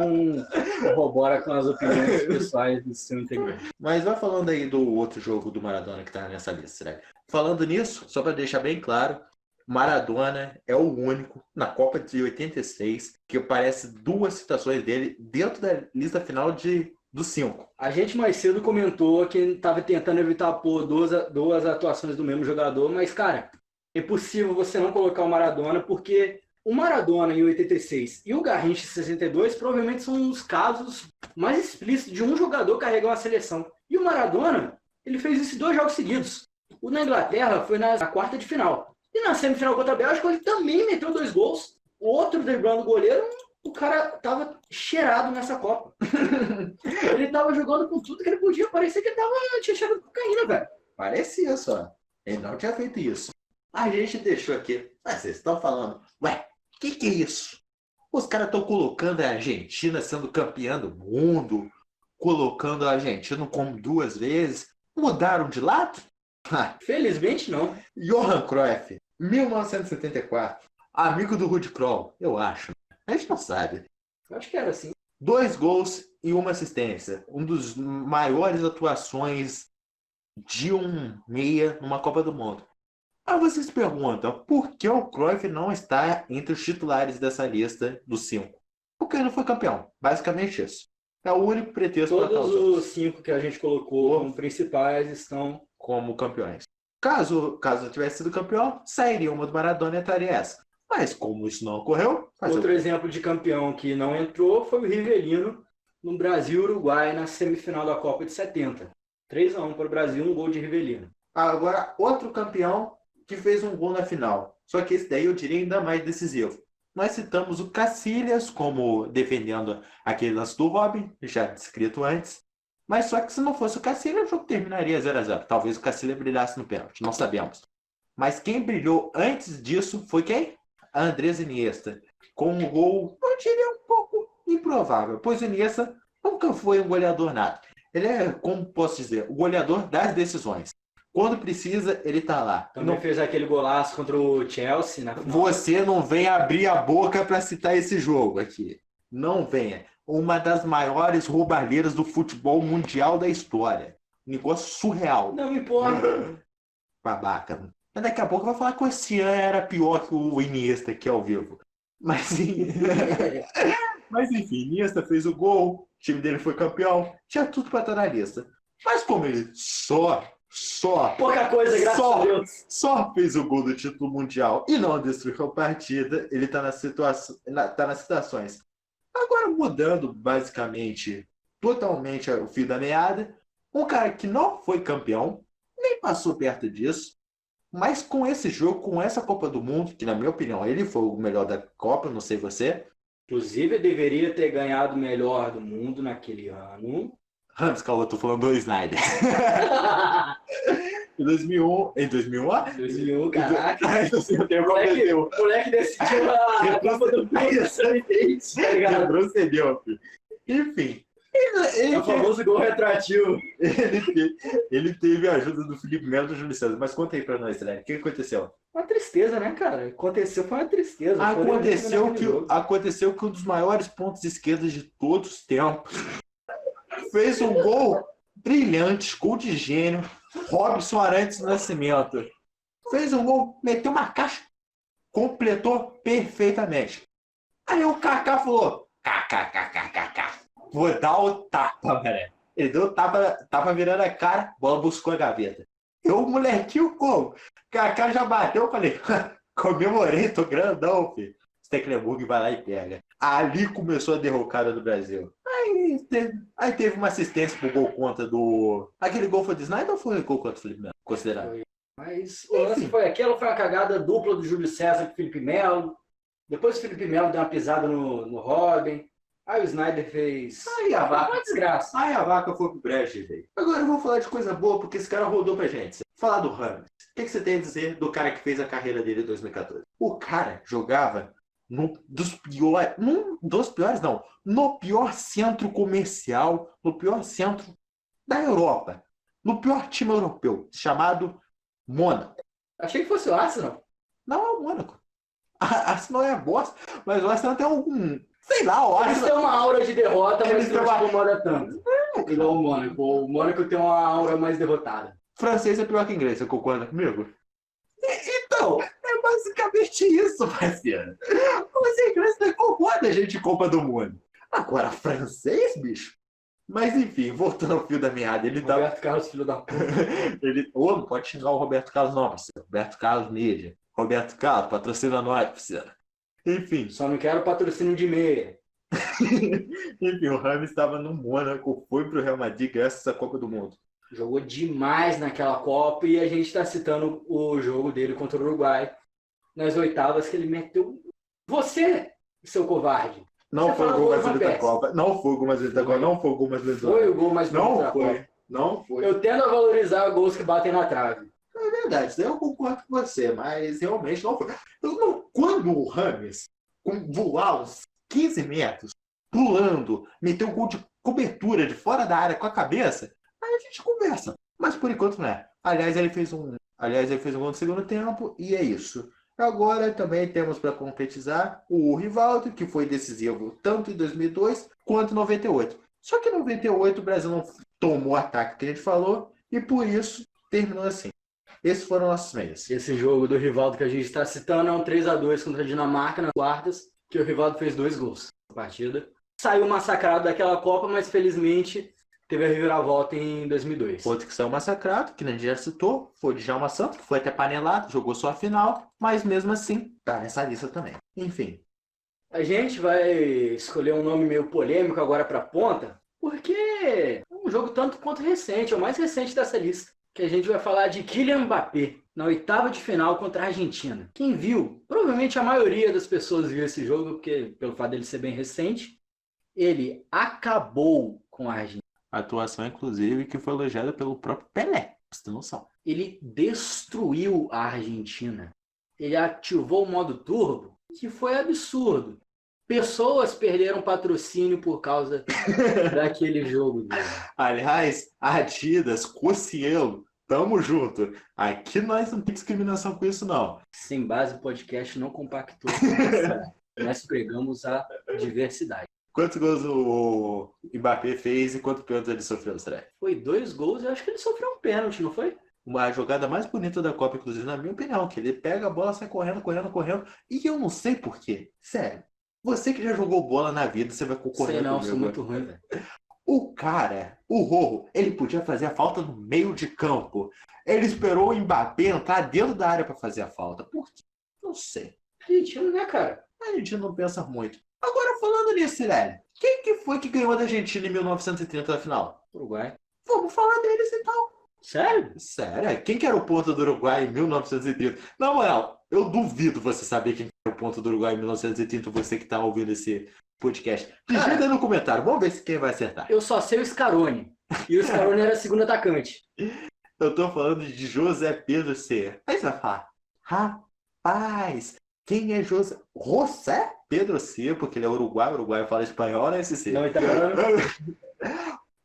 corrobora com as opiniões pessoais do seu integrante. Mas vai falando aí do outro jogo do Maradona que tá nessa lista, né? Falando nisso, só para deixar bem claro, Maradona é o único na Copa de 86 que aparece 2 citações dele dentro da lista final dos 5. A gente mais cedo comentou que estava tentando evitar pôr duas atuações do mesmo jogador, mas, cara, é impossível você não colocar o Maradona, porque o Maradona em 86 e o Garrincha em 62 provavelmente são os casos mais explícitos de um jogador carregar uma seleção. E o Maradona, ele fez isso em 2 jogos seguidos. O na Inglaterra foi na quarta de final. E na semifinal contra a Bélgica, ele também meteu 2 gols. O outro driblando o goleiro, o cara tava cheirado nessa Copa. Ele tava jogando com tudo que ele podia. Parecia que ele tinha cheirado de cocaína, velho. Parecia só. Ele não tinha feito isso. A gente deixou aqui. Mas vocês estão falando, ué, o que é isso? Os caras estão colocando a Argentina sendo campeã do mundo, colocando a Argentina como 2 vezes. Mudaram de lado? Felizmente não. Johan Cruyff, 1974. Amigo do Ruud Krol, eu acho. A gente não sabe. Eu acho que era assim. 2 gols e 1 assistência. Um dos maiores atuações de um meia numa Copa do Mundo. Aí vocês perguntam, por que o Cruyff não está entre os titulares dessa lista dos 5? Porque ele não foi campeão. Basicamente isso. É o único pretexto para Todos os 5 que a gente colocou como principais estão como campeões. Caso não tivesse sido campeão, sairia uma do Maradona e entraria essa. Mas como isso não ocorreu... Outro exemplo de campeão que não entrou foi o Rivelino no Brasil-Uruguai na semifinal da Copa de 70. 3-1 para o Brasil, um gol de Rivelino. Agora, outro campeão que fez um gol na final. Só que esse daí eu diria ainda mais decisivo. Nós citamos o Cacilhas como defendendo aquele lance do Robin, já descrito antes. Mas só que se não fosse o Cacilhas, o jogo terminaria 0x0. Talvez o Cacilhas brilhasse no pênalti, não sabemos. Mas quem brilhou antes disso foi quem? A Andrés Iniesta. Com um gol, eu diria um pouco improvável, pois o Iniesta nunca foi um goleador nada. Ele é, como posso dizer, o goleador das decisões. Quando precisa, ele tá lá. Também fez aquele golaço contra o Chelsea na final. Você não vem abrir a boca para citar esse jogo aqui. Não venha. Uma das maiores roubalheiras do futebol mundial da história. Um negócio surreal. Não me importa. Babaca. Mas daqui a pouco vai falar que o esse ano era pior que o Iniesta aqui ao vivo. Mas, mas enfim, Iniesta fez o gol, o time dele foi campeão, tinha tudo para estar na lista. Mas como ele só Pouca coisa, graças a Deus. só fez o gol do título mundial e não destruiu a partida, ele está nas situações. Agora mudando basicamente, totalmente o fio da meada, um cara que não foi campeão, nem passou perto disso, mas com esse jogo, com essa Copa do Mundo, que na minha opinião ele foi o melhor da Copa, não sei você. Inclusive, eu deveria ter ganhado o melhor do mundo naquele ano. Ramos, calma, eu tô falando do Snyder. Em 2001, em 2001, 2001, caraca. O moleque decidiu a Copa do Mundo, tá ligado? retrocedeu, filho. Enfim, É o famoso gol retroativo. ele teve a ajuda do Felipe Melo e do Júlio César. Mas conta aí pra nós, Sérgio, o que aconteceu? Uma tristeza, né, cara? Foi uma tristeza. Aconteceu que um dos maiores pontos esquerdos de todos os tempos fez um gol brilhante, gol de gênio, Robson Arantes do Nascimento. Fez um gol, meteu uma caixa, completou perfeitamente. Aí o Kaká falou, vou dar o tapa, velho. Ele deu o tapa virando a cara, bola buscou a gaveta. Eu, molequinho, como? Kaká já bateu, eu falei, comemorei, tô grandão, filho. Stecklenburg vai lá e pega. Ali começou a derrocada do Brasil. Aí teve uma assistência pro gol contra do... Aquele gol foi do Snyder ou foi gol contra o Felipe Melo? Considerado. Mas o lance foi aquilo, foi uma cagada dupla do Júlio César com o Felipe Melo. Depois o Felipe Melo deu uma pisada no Robin. Aí o Snyder fez... Aí a vaca... Uma desgraça. Aí a vaca foi pro breche, velho. Agora eu vou falar de coisa boa, porque esse cara rodou pra gente. Falar do Rames. O que você tem a dizer do cara que fez a carreira dele em 2014? O cara jogava no pior centro comercial, no pior centro da Europa. No pior time europeu, chamado Mônaco. Achei que fosse o Arsenal. Não é o Mônaco. Arsenal é bosta, mas o Arsenal tem algum... Sei lá, o Eles Arsenal... têm uma aura de derrota, mas Eles não têm uma- te incomoda tanto. Igual o Mônaco. O Mônaco tem uma aura mais derrotada. Francês é pior que inglês, você concorda comigo? Então, é basicamente isso, parceiro. Os ingleses não concordam a gente em Copa do Mundo. Agora, francês, bicho? Mas enfim, voltando ao fio da meada, ele tá... Roberto Carlos, filho da puta. Não pode xingar o Roberto Carlos não, parceiro. Roberto Carlos mídia. Roberto Carlos, patrocina nós, parceiro. Enfim. Só não quero patrocínio de meia. Enfim, o Rames estava no Mônaco, foi pro Real Madrid graças à Copa do Mundo. Jogou demais naquela Copa e a gente está citando o jogo dele contra o Uruguai nas oitavas que ele meteu. Você, seu covarde. Não Você foi o fala gol gol mais bonito na da peça. Copa. Não foi o gol mais bonito da Copa. Não foi o gol mais bonito da Copa. Foi o gol mais bonito da Não Copa. foi. Não foi. Eu tendo a valorizar gols que batem na trave. É verdade, isso daí eu concordo com você, mas realmente não foi. Quando o Rames voar uns 15 metros, pulando, meteu um gol de cobertura de fora da área com a cabeça, aí a gente conversa. Mas por enquanto não é. Aliás, ele fez um gol no segundo tempo e é isso. Agora também temos para concretizar o Rivaldo, que foi decisivo tanto em 2002 quanto em 98. Só que em 98 o Brasil não tomou o ataque que a gente falou e por isso terminou assim. Esses foram nossos meios. Esse jogo do Rivaldo que a gente está citando é um 3-2 contra a Dinamarca nas quartas, que o Rivaldo fez 2 gols na partida. Saiu massacrado daquela Copa, mas felizmente teve a reviravolta em 2002. Outro que saiu massacrado, que a gente já citou, foi o Djalma Santos, que foi até panelado, jogou só a final, mas mesmo assim tá nessa lista também. Enfim. A gente vai escolher um nome meio polêmico agora para ponta, porque é um jogo tanto quanto recente, é o mais recente dessa lista. Que a gente vai falar de Kylian Mbappé, na oitava de final contra a Argentina. Quem viu, provavelmente a maioria das pessoas viu esse jogo, porque pelo fato dele ser bem recente, ele acabou com a Argentina. A atuação, inclusive, que foi elogiada pelo próprio Pelé, pra você ter noção. Ele destruiu a Argentina. Ele ativou o modo turbo, que foi absurdo. Pessoas perderam patrocínio por causa daquele jogo dele. Aliás, Adidas, Cossielo, tamo junto. Aqui nós não tem discriminação com isso, não. Sem base, o podcast não compactou com isso. Nós pregamos a diversidade. Quantos gols o Mbappé fez e quantos pênaltis ele sofreu, André? Foi 2 gols, eu acho que ele sofreu um pênalti, não foi? Uma jogada mais bonita da Copa, inclusive, na minha opinião, que ele pega a bola, sai correndo, correndo, correndo, e eu não sei por quê. Sério. Você que já jogou bola na vida, você vai concordar Sei não, comigo. sou muito ruim, velho. O cara, o Rojo, ele podia fazer a falta no meio de campo. Ele esperou o Mbappé entrar dentro da área para fazer a falta. Por quê? Não sei. Argentino, né, cara? A gente não pensa muito. Agora, falando nisso, Sireli, quem que foi que ganhou da Argentina em 1930 na final? Uruguai. Vamos falar deles então. Sério? Sério? Quem que era o ponto do Uruguai em 1930? Na moral, eu duvido você saber quem era o ponto do Uruguai em 1930, você que tá ouvindo esse podcast. Digita aí no comentário, vamos ver se quem vai acertar. Eu só sei o Scaroni. E o Scaroni era segundo atacante. Eu tô falando de José Pedro C. Aí você vai falar, rapaz, quem é José Pedro C? Porque ele é uruguai fala espanhol, né, esse C? Não, italiano.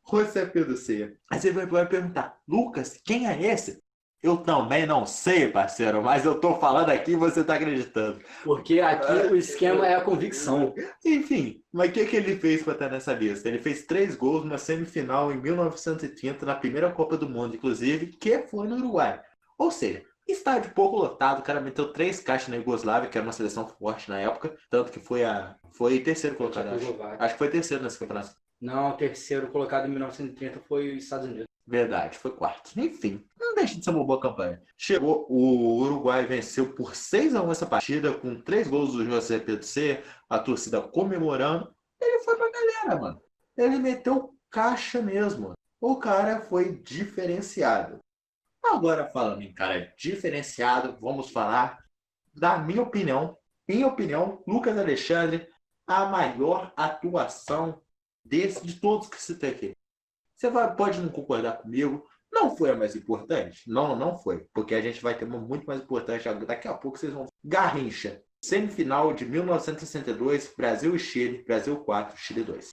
José Pedro C. Aí você vai perguntar, Lucas, quem é esse? Eu também não sei, parceiro, mas eu tô falando aqui e você tá acreditando. Porque aqui o esquema é a convicção. Enfim, mas o que ele fez para estar nessa lista? Ele fez 3 gols na semifinal em 1930, na primeira Copa do Mundo, inclusive, que foi no Uruguai. Ou seja, estádio pouco lotado, o cara meteu 3 caixas na Iugoslávia, que era uma seleção forte na época, tanto que foi terceiro colocado, acho que foi terceiro nesse campeonato. Não, o terceiro colocado em 1930 foi os Estados Unidos. Verdade, foi quarto. Enfim, não deixa de ser uma boa campanha. Chegou, o Uruguai venceu por 6-1 essa partida, com 3 gols do José Pedro C, a torcida comemorando. Ele foi pra galera, mano. Ele meteu caixa mesmo. O cara foi diferenciado. Agora, falando em cara diferenciado, vamos falar da minha opinião. Minha opinião, Lucas Alexandre, a maior atuação de todos que citei aqui. Você pode não concordar comigo, não foi a mais importante? Não foi, porque a gente vai ter uma muito mais importante daqui a pouco. Vocês vão ver. Garrincha, semifinal de 1962, Brasil e Chile, Brasil 4, Chile 2.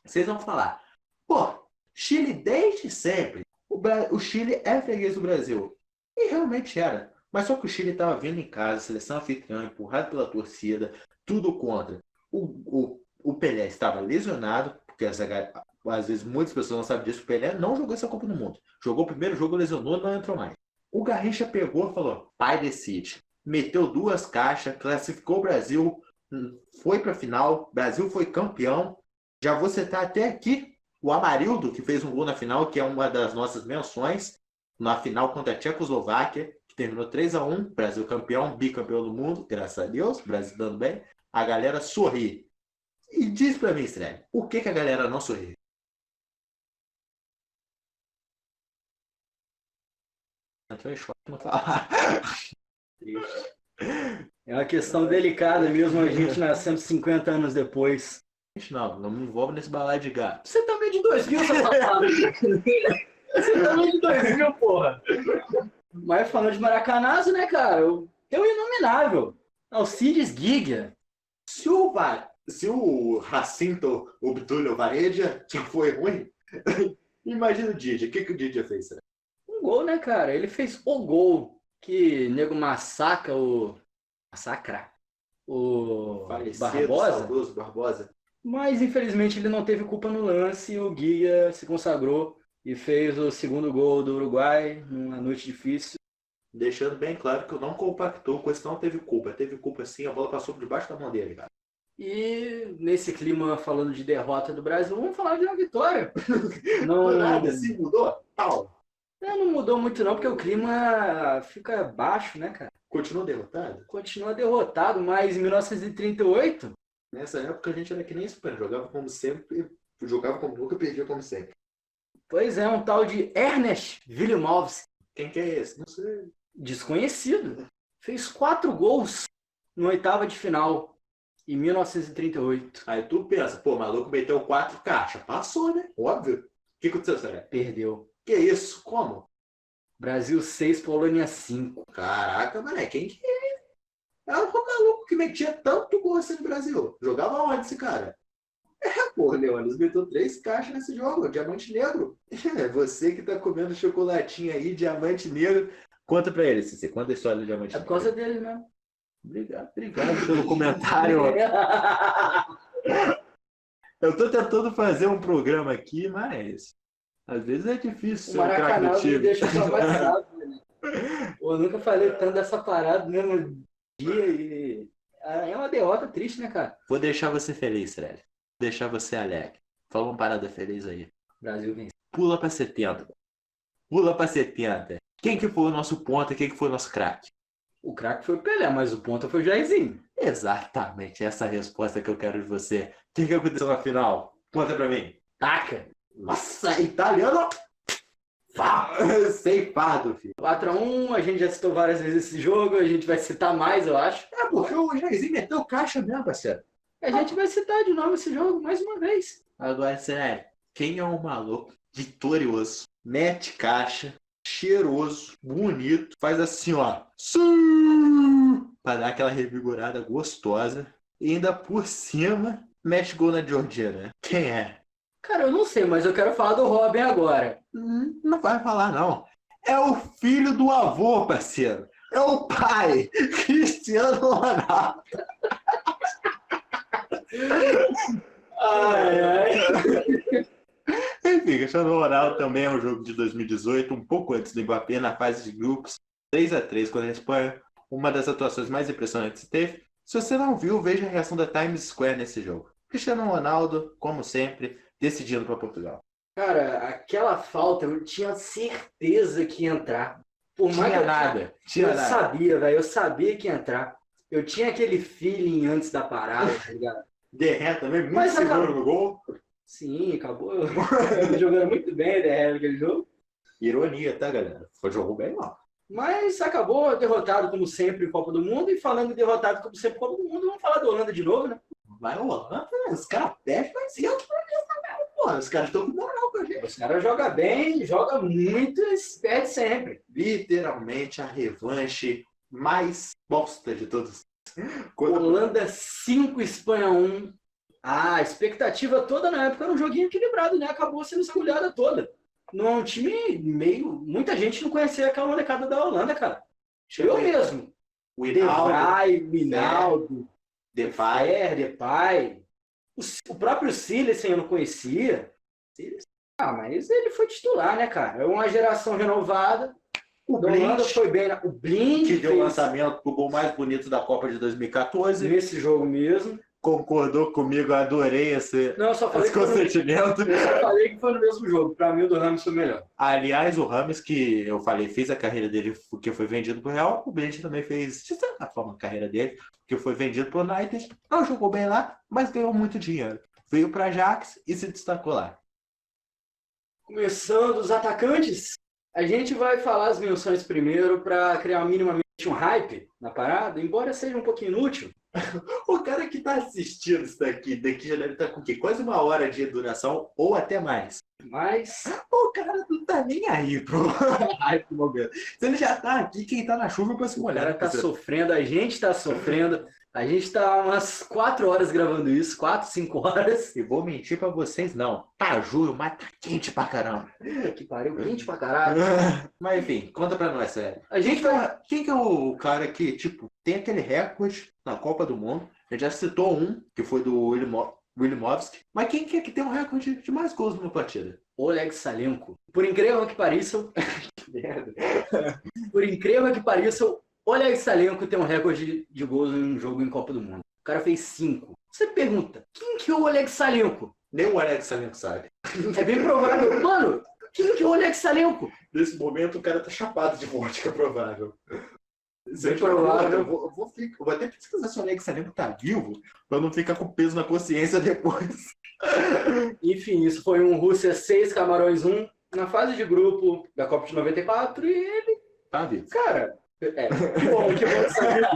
Vocês vão falar, pô, Chile desde sempre, o Chile é freguês do Brasil. E realmente era, mas só que o Chile estava vindo em casa, seleção anfitriã, empurrado pela torcida, tudo contra. O Pelé estava lesionado, porque às vezes muitas pessoas não sabem disso. O Pelé não jogou essa Copa do Mundo. Jogou o primeiro jogo, lesionou, não entrou mais. O Garrincha pegou e falou, pai decide. Meteu 2 caixas, classificou o Brasil, foi para a final, Brasil foi campeão. Já vou citar até aqui o Amarildo, que fez um gol na final, que é uma das nossas menções, na final contra a Tchecoslováquia, que terminou 3-1, Brasil campeão, bicampeão do mundo, graças a Deus, Brasil dando bem. A galera sorri. E diz pra mim, Estrela, por que a galera não sorri? Entrou em choque, não falar. É uma questão delicada mesmo, a gente nascendo 50 anos depois. Não me envolve nesse balaio de gato. Você também é de 2000, seu safado. Você também é de 2000, porra. Mas falando de Maracanazo, né, cara? Tem o inominável. Alcides Giga. Se o Jacinto Obdúlio Varejia já foi ruim, imagina o Didi. O que o Didi fez? Né? Um gol, né, cara? Ele fez o gol que nego massacra o Barbosa. Mas, infelizmente, ele não teve culpa no lance e o Guia se consagrou e fez o segundo gol do Uruguai numa noite difícil. Deixando bem claro que eu não compactou com isso, não teve culpa. Teve culpa sim, a bola passou por debaixo da mão dele, cara. E nesse clima, falando de derrota do Brasil, vamos falar de uma vitória. Não nada, assim mudou? Tal. Não mudou muito não, porque o clima fica baixo, né, cara? Continua derrotado? Continua derrotado, mas em 1938... Nessa época a gente era que nem super, jogava como sempre, jogava como nunca, perdia como sempre. Pois é, um tal de Ernest Wilimovski. Quem que é esse? Não sei. Desconhecido. Fez 4 gols na oitava de final, em 1938. Aí tu pensa, pô, o maluco meteu 4 caixas. Passou, né? Óbvio. O que aconteceu, Sérgio? Perdeu. Que isso? Como? Brasil 6, Polônia 5. Caraca, mané, quem que é? É um maluco que metia tanto gol assim no Brasil. Jogava onde esse cara? Pô, Leonis meteu 3 caixas nesse jogo, diamante negro. Você que tá comendo chocolatinho aí, diamante negro. Conta pra ele, Cicê, conta a história do diamante negro. É por causa dele mesmo. Obrigado pelo comentário. Eu tô tentando fazer um programa aqui, mas às vezes é difícil O ser um craque do Maracanã me time. deixa traumatizado, velho. Eu nunca falei tanto dessa parada no mesmo dia e é uma derrota triste, né, cara? Vou deixar você feliz, Fred. Vou deixar você alegre. Fala uma parada feliz aí. Brasil vence. Pula pra 70. Pula pra 70. Quem que foi o nosso ponta? Quem que foi o nosso craque? O craque foi o Pelé, mas o ponta foi o Jairzinho. Exatamente essa é a resposta que eu quero de você. O que que aconteceu na final? Conta pra mim. Taca! Nossa, italiano! Ceifado, filho. 4-1, a gente já citou várias vezes esse jogo, a gente vai citar mais, eu acho. É porque o Jairzinho meteu caixa mesmo, parceiro. A gente vai citar de novo esse jogo mais uma vez. Agora, sério, quem é um maluco vitorioso, mete caixa, cheiroso, bonito, faz assim, ó, pra dar aquela revigorada gostosa, e ainda por cima, mete gol na Georgina? Quem é? Cara, eu não sei, mas eu quero falar do Robin agora. Não vai falar, não. É o filho do avô, parceiro. É o pai, Cristiano Ronaldo. Ai, ai. Enfim, Cristiano Ronaldo também é um jogo de 2018, um pouco antes do Mbappé, na fase de grupos, 3-3 contra a Espanha, uma das atuações mais impressionantes que teve. Se você não viu, veja a reação da Times Square nesse jogo. Cristiano Ronaldo, como sempre, decidindo para Portugal. Cara, aquela falta eu tinha certeza que ia entrar. Por mais que Tinha eu nada. sabia, velho, eu sabia que ia entrar. Eu tinha aquele feeling antes da parada, tá ligado? Derré também, muito Mas seguro acabou. no gol. Sim, acabou jogando muito bem aquele jogo. Ironia, tá, galera? Foi jogo bem mal. Mas acabou derrotado, como sempre, em Copa do Mundo. E falando em derrotado, como sempre, em Copa do Mundo, vamos falar da Holanda de novo, né? Vai Holanda, os caras perdem, mas eu porra, os caras estão com moral com a gente. Os caras jogam bem, jogam muito e perde sempre. Literalmente a revanche mais bosta de todos. Holanda 5, Espanha 1. A expectativa toda na época era um joguinho equilibrado, né? Acabou sendo essa goleada toda. Não é um time meio... Muita gente não conhecia aquela molecada da Holanda, cara. Eu mesmo. O Wijnaldum, Depay. Depay. O próprio Silensen eu não conhecia. Mas ele foi titular, né, cara? É uma geração renovada. O A Holanda Blind, foi bem. O Blind que deu o fez lançamento do gol mais bonito da Copa de 2014. nesse jogo mesmo. Concordou comigo, adorei esse Não, eu só falei consentimento. que foi no mesmo jogo. Pra mim, o do Ramos foi melhor. Aliás, o Rames, que eu falei, fez a carreira dele porque foi vendido pro Real. O Blind também fez, de certa forma, a carreira dele, porque foi vendido pro United. Não jogou bem lá, mas ganhou muito dinheiro. Veio para Ajax e se destacou lá. Começando os atacantes, a gente vai falar as menções primeiro para criar minimamente um hype na parada, embora seja um pouquinho inútil. O cara que tá assistindo isso daqui já deve estar com o quê? Quase uma hora de duração ou até mais. Mas O cara não tá nem aí pro hype no momento. Se ele já tá aqui, quem tá na chuva pra se o molhar. cara tá sofrendo, a gente tá sofrendo. A gente tá umas 4 horas gravando isso, 4, 5 horas. E vou mentir pra vocês, não. Tá julho, mas tá quente pra caramba. Que pariu, quente pra caralho. Mas enfim, conta pra nós, sério. A gente vai... Quem que é o cara que, tipo, tem aquele recorde na Copa do Mundo? A gente já citou um, que foi do Wilimovski. Mas quem que é que tem um recorde de mais gols numa partida? Oleg Salenko. Por incrível que pareça... Por incrível que pareça, Oleg Salenko tem um recorde de gols em um jogo em Copa do Mundo. O cara fez 5. Você pergunta, quem que é o Oleg Salenko? Nem o Alex Salenko sabe. É bem provável. Mano, quem que é o Oleg Salenko? Nesse momento o cara tá chapado de vodka, provável. Bem provável. Eu vou até pesquisar se o Alex Salenko tá vivo, pra não ficar com peso na consciência depois. Enfim, isso foi um Rússia 6, Camarões 1, na fase de grupo da Copa de 94, e ele, Tá vivo. cara... que bom saber.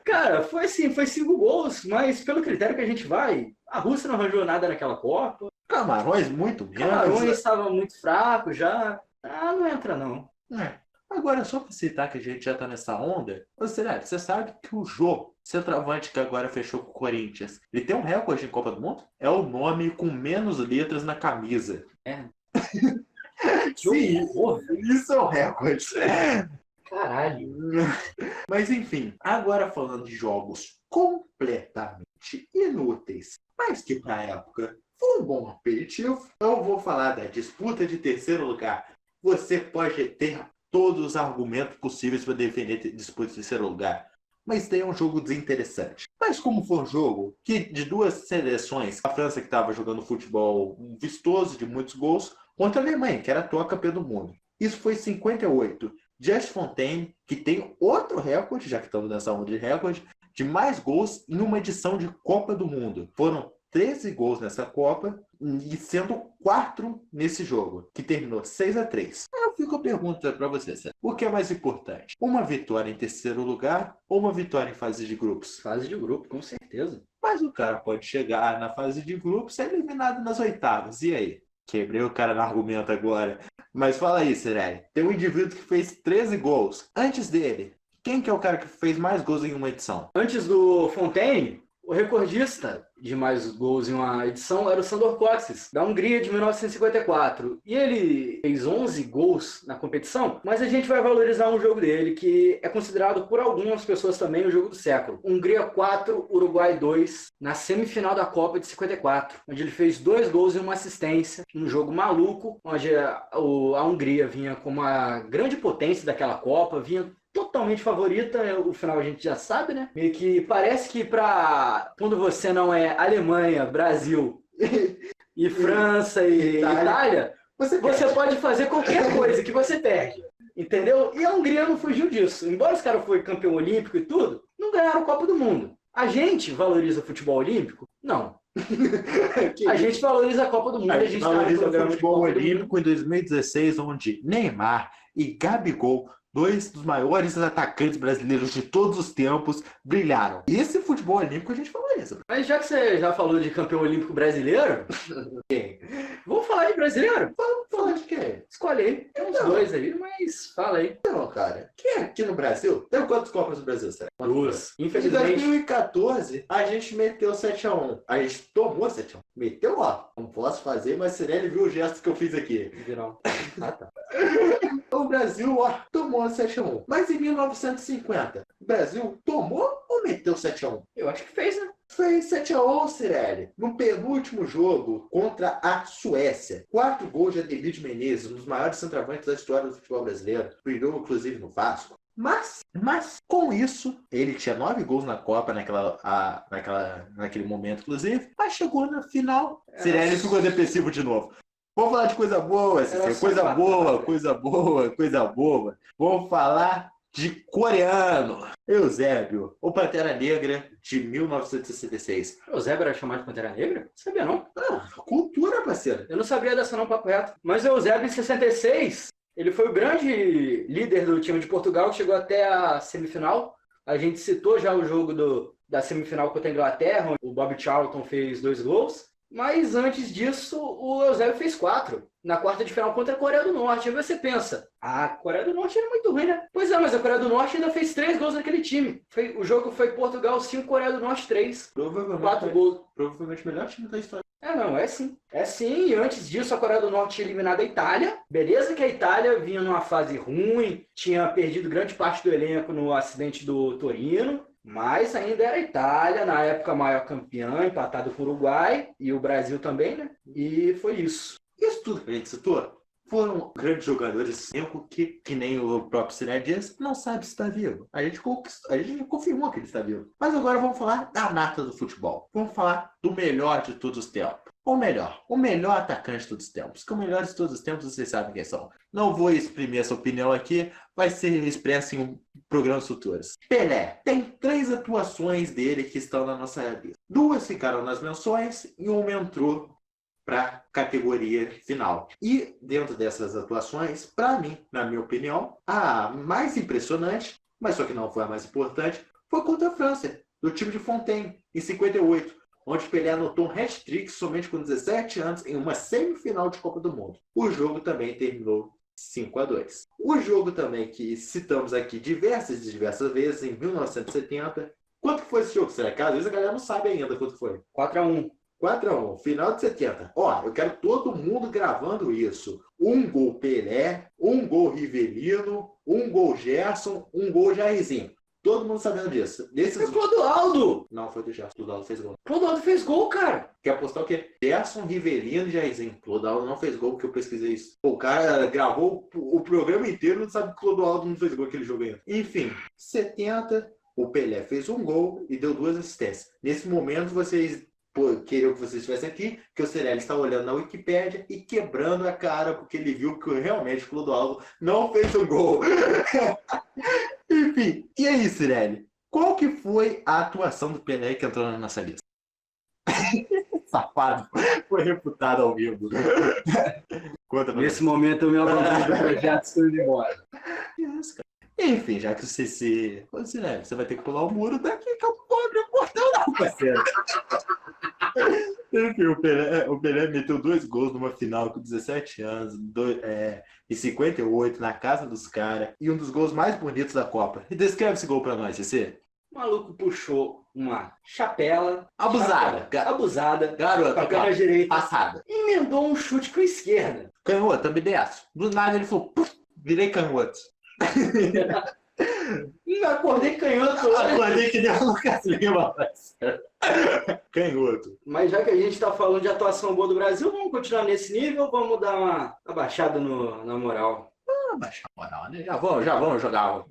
Cara, foi assim, foi 5 gols, mas pelo critério que a gente vai, a Rússia não arranjou nada naquela Copa. Camarões muito menos. Camarões estava muito fraco já. Não entra não. Agora, só pra citar que a gente já tá nessa onda, você sabe que o Jô, centroavante que agora fechou com o Corinthians, ele tem um recorde em Copa do Mundo? É o nome com menos letras na camisa. Sim, isso é o recorde. Caralho. Mas enfim, agora falando de jogos completamente inúteis, mas que pra época Foi um bom aperitivo. Não vou falar da disputa de terceiro lugar. Você pode ter todos os argumentos possíveis para defender a disputa de terceiro lugar. Mas tem um jogo desinteressante. Mas como foi um jogo que de duas seleções, a França que estava jogando futebol vistoso de muitos gols, contra a Alemanha, que era a atual campeã do mundo. Isso foi 58. Just Fontaine, que tem outro recorde, já que estamos nessa onda de recorde, de mais gols em uma edição de Copa do Mundo. Foram 13 gols nessa Copa, e sendo 4 nesse jogo, que terminou 6-3. Aí eu fico a pergunta para você, Sérgio. O que é mais importante? Uma vitória em terceiro lugar ou uma vitória em fase de grupos? Fase de grupo, com certeza. Mas o cara pode chegar na fase de grupos e ser eliminado nas oitavas. E aí? Quebrei o cara no argumento agora. Mas fala aí, Sireli. Tem um indivíduo que fez 13 gols. Antes dele, quem que é o cara que fez mais gols em uma edição? Antes do Fontaine, o recordista de mais gols em uma edição era o Sandor Kocsis, da Hungria, de 1954. E ele fez 11 gols na competição, mas a gente vai valorizar um jogo dele, que é considerado por algumas pessoas também o jogo do século. Hungria 4, Uruguai 2, na semifinal da Copa de 54, onde ele fez 2 gols e uma assistência, num jogo maluco, onde a Hungria vinha com uma grande potência daquela Copa, vinha totalmente favorita, o final a gente já sabe, né? Meio que parece que quando você não é Alemanha, Brasil e França e Itália, você pode fazer qualquer coisa que você perde, entendeu? E a Hungria não fugiu disso. Embora os caras foram campeão olímpico e tudo, não ganharam a Copa do Mundo. A gente valoriza o futebol olímpico? Não. A gente valoriza a Copa do Mundo. A gente valoriza o futebol olímpico em 2016, onde Neymar e Gabigol, 2 dos maiores atacantes brasileiros de todos os tempos, brilharam. E esse futebol olímpico a gente valoriza. Mas já que você já falou de campeão olímpico brasileiro, vamos falar de brasileiro? Vamos falar de quem? Escolhe aí. Tem uns 2 aí, mas fala aí. Não, cara. Quem é aqui no Brasil? Tem quantas Copas no Brasil, Sérgio? 2. Em Infelizmente. 2014, a gente meteu 7-1. A gente tomou 7-1. Meteu, ó. Não posso fazer, mas Sireli viu o gesto que eu fiz aqui. Não. Ah, tá. O Brasil, ó, tomou 7-1. Mas em 1950, o Brasil tomou ou meteu 7-1? Eu acho que fez, né? Fez 7-1, Sireli. No penúltimo jogo contra a Suécia. 4 gols de Ademir de Menezes, um dos maiores centroavantes da história do futebol brasileiro. Brilhou, inclusive, no Vasco. Mas, com isso, ele tinha 9 gols na Copa naquele momento, inclusive. Mas chegou na final. Sireli ficou depressivo de novo. Vamos falar de coisa boa, coisa boa. Vamos falar de coreano. Eusébio, o Pantera Negra de 1966. O Eusébio era chamado de Pantera Negra? Não sabia, não. Ah, cultura, parceiro. Eu não sabia dessa não, papo reto. Mas o Eusébio, em 66, ele foi o grande líder do time de Portugal, que chegou até a semifinal. A gente citou já o jogo da semifinal contra a Inglaterra, onde o Bob Charlton fez 2 gols. Mas antes disso, o Eusébio fez 4. Na quarta de final contra a Coreia do Norte. Aí você pensa, a Coreia do Norte era muito ruim, né? Pois é, mas a Coreia do Norte ainda fez 3 gols naquele time. O jogo foi Portugal 5, Coreia do Norte 3. Provavelmente 4 gols. Provavelmente o melhor time da história. Não, é sim. É sim, e antes disso a Coreia do Norte tinha eliminado a Itália. Beleza que a Itália vinha numa fase ruim, tinha perdido grande parte do elenco no acidente do Torino. Mas ainda era a Itália, na época a maior campeã, empatado com o Uruguai e o Brasil também, né? E foi isso. Isso tudo que a gente citou foram grandes jogadores que nem o próprio Sireli diz, não sabe se está vivo. A gente confirmou que ele está vivo. Mas agora vamos falar da nata do futebol. Vamos falar do melhor de todos os tempos. O melhor atacante de todos os tempos. Que o melhor de todos os tempos vocês sabem quem são. Não vou exprimir essa opinião aqui, vai ser expressa em programas futuros. Pelé. Tem 3 atuações dele que estão na nossa lista. 2 ficaram nas menções e uma entrou para categoria final. E dentro dessas atuações, para mim, na minha opinião, a mais impressionante, mas só que não foi a mais importante, foi contra a França, do time de Fontaine, em 58. Onde Pelé anotou um hat-trick somente com 17 anos em uma semifinal de Copa do Mundo. O jogo também terminou 5-2. O jogo também que citamos aqui diversas vezes, em 1970. Quanto foi esse jogo? Será que às vezes a galera não sabe ainda quanto foi? 4-1. 4-1, final de 70. Ó, eu quero todo mundo gravando isso. 1 gol Pelé, 1 gol Rivelino, 1 gol Gerson, 1 gol Jairzinho. todo mundo sabendo disso. Foi o Clodoaldo! Não, foi do Gerson. Clodoaldo fez gol. Clodoaldo fez gol, cara. Quer apostar o quê? Gerson, Rivelino e Jairzinho. Clodoaldo não fez gol porque eu pesquisei isso. Pô, o cara gravou o programa inteiro e não sabe que o Clodoaldo não fez gol aquele jogo ainda. Enfim, 70, o Pelé fez um gol e deu 2 assistências. Nesse momento, vocês queriam que vocês estivessem aqui, que o Cirelli está olhando na Wikipédia e quebrando a cara porque ele viu que realmente o Clodoaldo não fez um gol. Enfim, e aí, Cirelli? Qual que foi a atuação do Pelé que entrou na nossa lista? Safado. Foi reputado ao vivo. Conta pra Nesse momento, o meu abandono do projeto estou indo embora. nós. Enfim, já que o CC... Ô, Cirelli, você vai ter que pular o muro daqui que eu não vou abrir o portão não, parceiro. Enfim, o Pelé meteu 2 gols numa final com 17 anos e 58 na casa dos caras. E um dos gols mais bonitos da Copa. E descreve esse gol pra nós, CC. O maluco puxou uma chapela. Abusada. Abusada. Garota, Com a perna direita. passada. Emendou um chute com a esquerda. Canhoto, ambideço. Do nada ele falou, puf, virei canhoto. Acordei canhoto. Acordei que nem o Lucas Lima, parceiro. Canhoto. Mas já que a gente tá falando de atuação boa do Brasil, vamos continuar nesse nível ou vamos dar uma abaixada na moral? Baixa a moral, né? Já vamos jogar.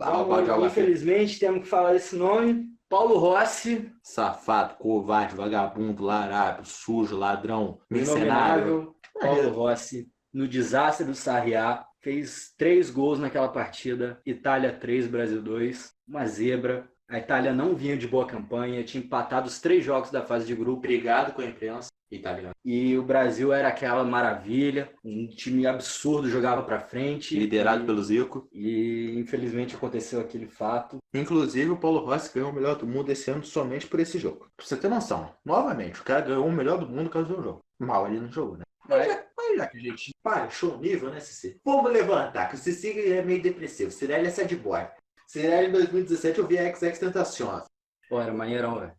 Infelizmente, temos que falar esse nome. Paulo Rossi. Safado, covarde, vagabundo, larápio, sujo, ladrão, mercenário. Inominável. Paulo Rossi, no desastre do Sarriá, fez 3 gols naquela partida. Itália 3, Brasil 2. Uma zebra. A Itália não vinha de boa campanha, tinha empatado os 3 jogos da fase de grupo. Obrigado com a imprensa italiana. E o Brasil era aquela maravilha, um time absurdo, jogava pra frente. Liderado pelo Zico. E infelizmente aconteceu aquele fato. Inclusive o Paulo Rossi ganhou o melhor do mundo esse ano somente por esse jogo. Pra você ter noção, novamente, o cara ganhou o melhor do mundo por causa do jogo. Mal ali no jogo, né? Mas já que a gente baixou o nível, né, Cici? Vamos levantar, que o Cici é meio depressivo. Cirelli é sad boy. Cirelli em 2017 eu vi a XX Tentacion. Pô, era maneirão, velho.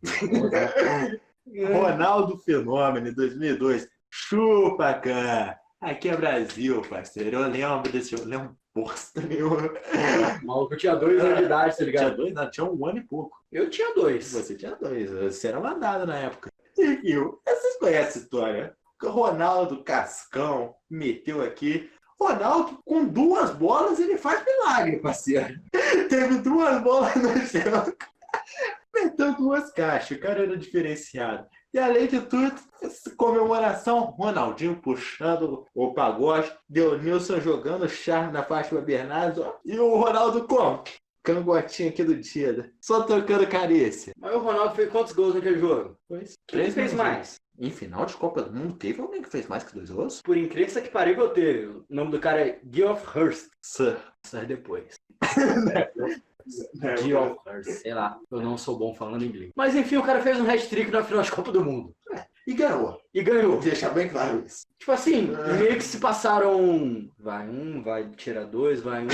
Ronaldo Fenômeno em 2002. Chupa, cara. Aqui é Brasil, parceiro. Eu lembro desse jogo. Lembro bosta nenhuma. Maluco, eu tinha 2 anos de idade, tá ligado? Tinha 2? Não, tinha 1 ano e pouco. Eu tinha 2. Você tinha 2. Você era mandado na época. Enfim, vocês conhecem essa história? Ronaldo Cascão meteu aqui. Ronaldo, com 2 bolas, ele faz milagre, parceiro. Teve 2 bolas no jogo. Meteu 2 caixas. O cara era diferenciado. E além de tudo, essa comemoração, Ronaldinho puxando o pagode, Denilson jogando charme na Fátima Bernardes, ó, e o Ronaldo como? Cangotinho aqui do dia, só trocando carícia. Mas o Ronaldo fez quantos gols naquele jogo? Quem fez mais? Em final de Copa do Mundo, teve alguém que fez mais que 2 gols? Por incrível que pareça, teve. O nome do cara é Geoff Hurst. Sir. Sai depois. Geoff Hurst, sei lá. Eu não sou bom falando inglês. Mas enfim, o cara fez um hat-trick na final de Copa do Mundo. E ganhou. E ganhou. Vou deixar bem claro isso. Tipo assim, meio que se passaram... vai tirar 2, vai 1.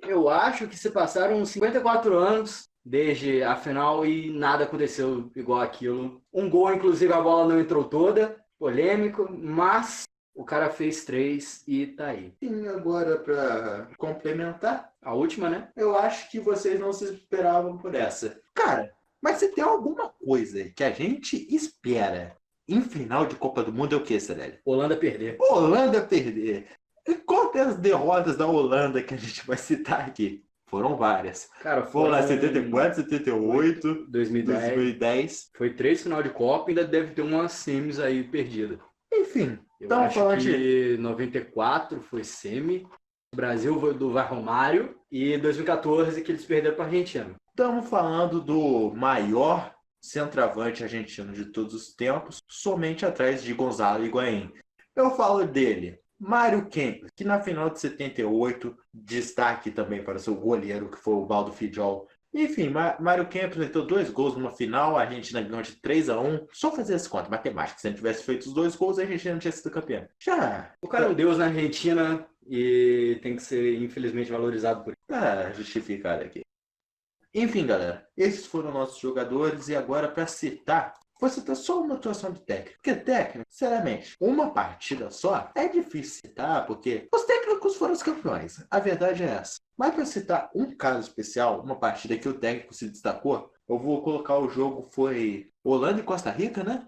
Eu acho que se passaram uns 54 anos desde a final e nada aconteceu igual aquilo. Um gol, inclusive, a bola não entrou toda. Polêmico, mas o cara fez 3 e tá aí. E agora, pra complementar, A última, né? eu acho que vocês não se esperavam por essa. Cara, mas se tem alguma coisa que a gente espera em final de Copa do Mundo é o que, Cirelli? Holanda perder. Holanda perder. E quantas derrotas da Holanda que a gente vai citar aqui? Foram várias. Cara, Foram lá 74, 78, 2010. 2010. Foi 3 final de Copa e ainda deve ter umas semis aí perdidas. Enfim, Eu estamos acho falando que 94 foi semi. O Brasil foi do Vai Romário. E 2014 que eles perderam para a Argentina. Estamos falando do maior centroavante argentino de todos os tempos, somente atrás de Gonzalo Higuaín. Eu falo dele, Mário Kempes, que na final de 78, destaque também para o seu goleiro, que foi o Baldo Fidjol. Enfim, Mário Kempes meteu 2 gols numa final, a Argentina ganhou de 3-1. Só fazer essa conta, matemática. Se ele tivesse feito os 2 gols, a Argentina não tinha sido campeã. Já. O cara é um deus na Argentina e tem que ser, infelizmente, valorizado por isso. Tá justificado aqui. Enfim, galera, esses foram nossos jogadores e agora para citar, vou citar só uma atuação de técnico. Porque técnico, sinceramente, uma partida só é difícil citar, porque os técnicos ambos foram os campeões. A verdade é essa. Mas para citar um caso especial, uma partida que o técnico se destacou, eu vou colocar o jogo foi Holanda e Costa Rica, né?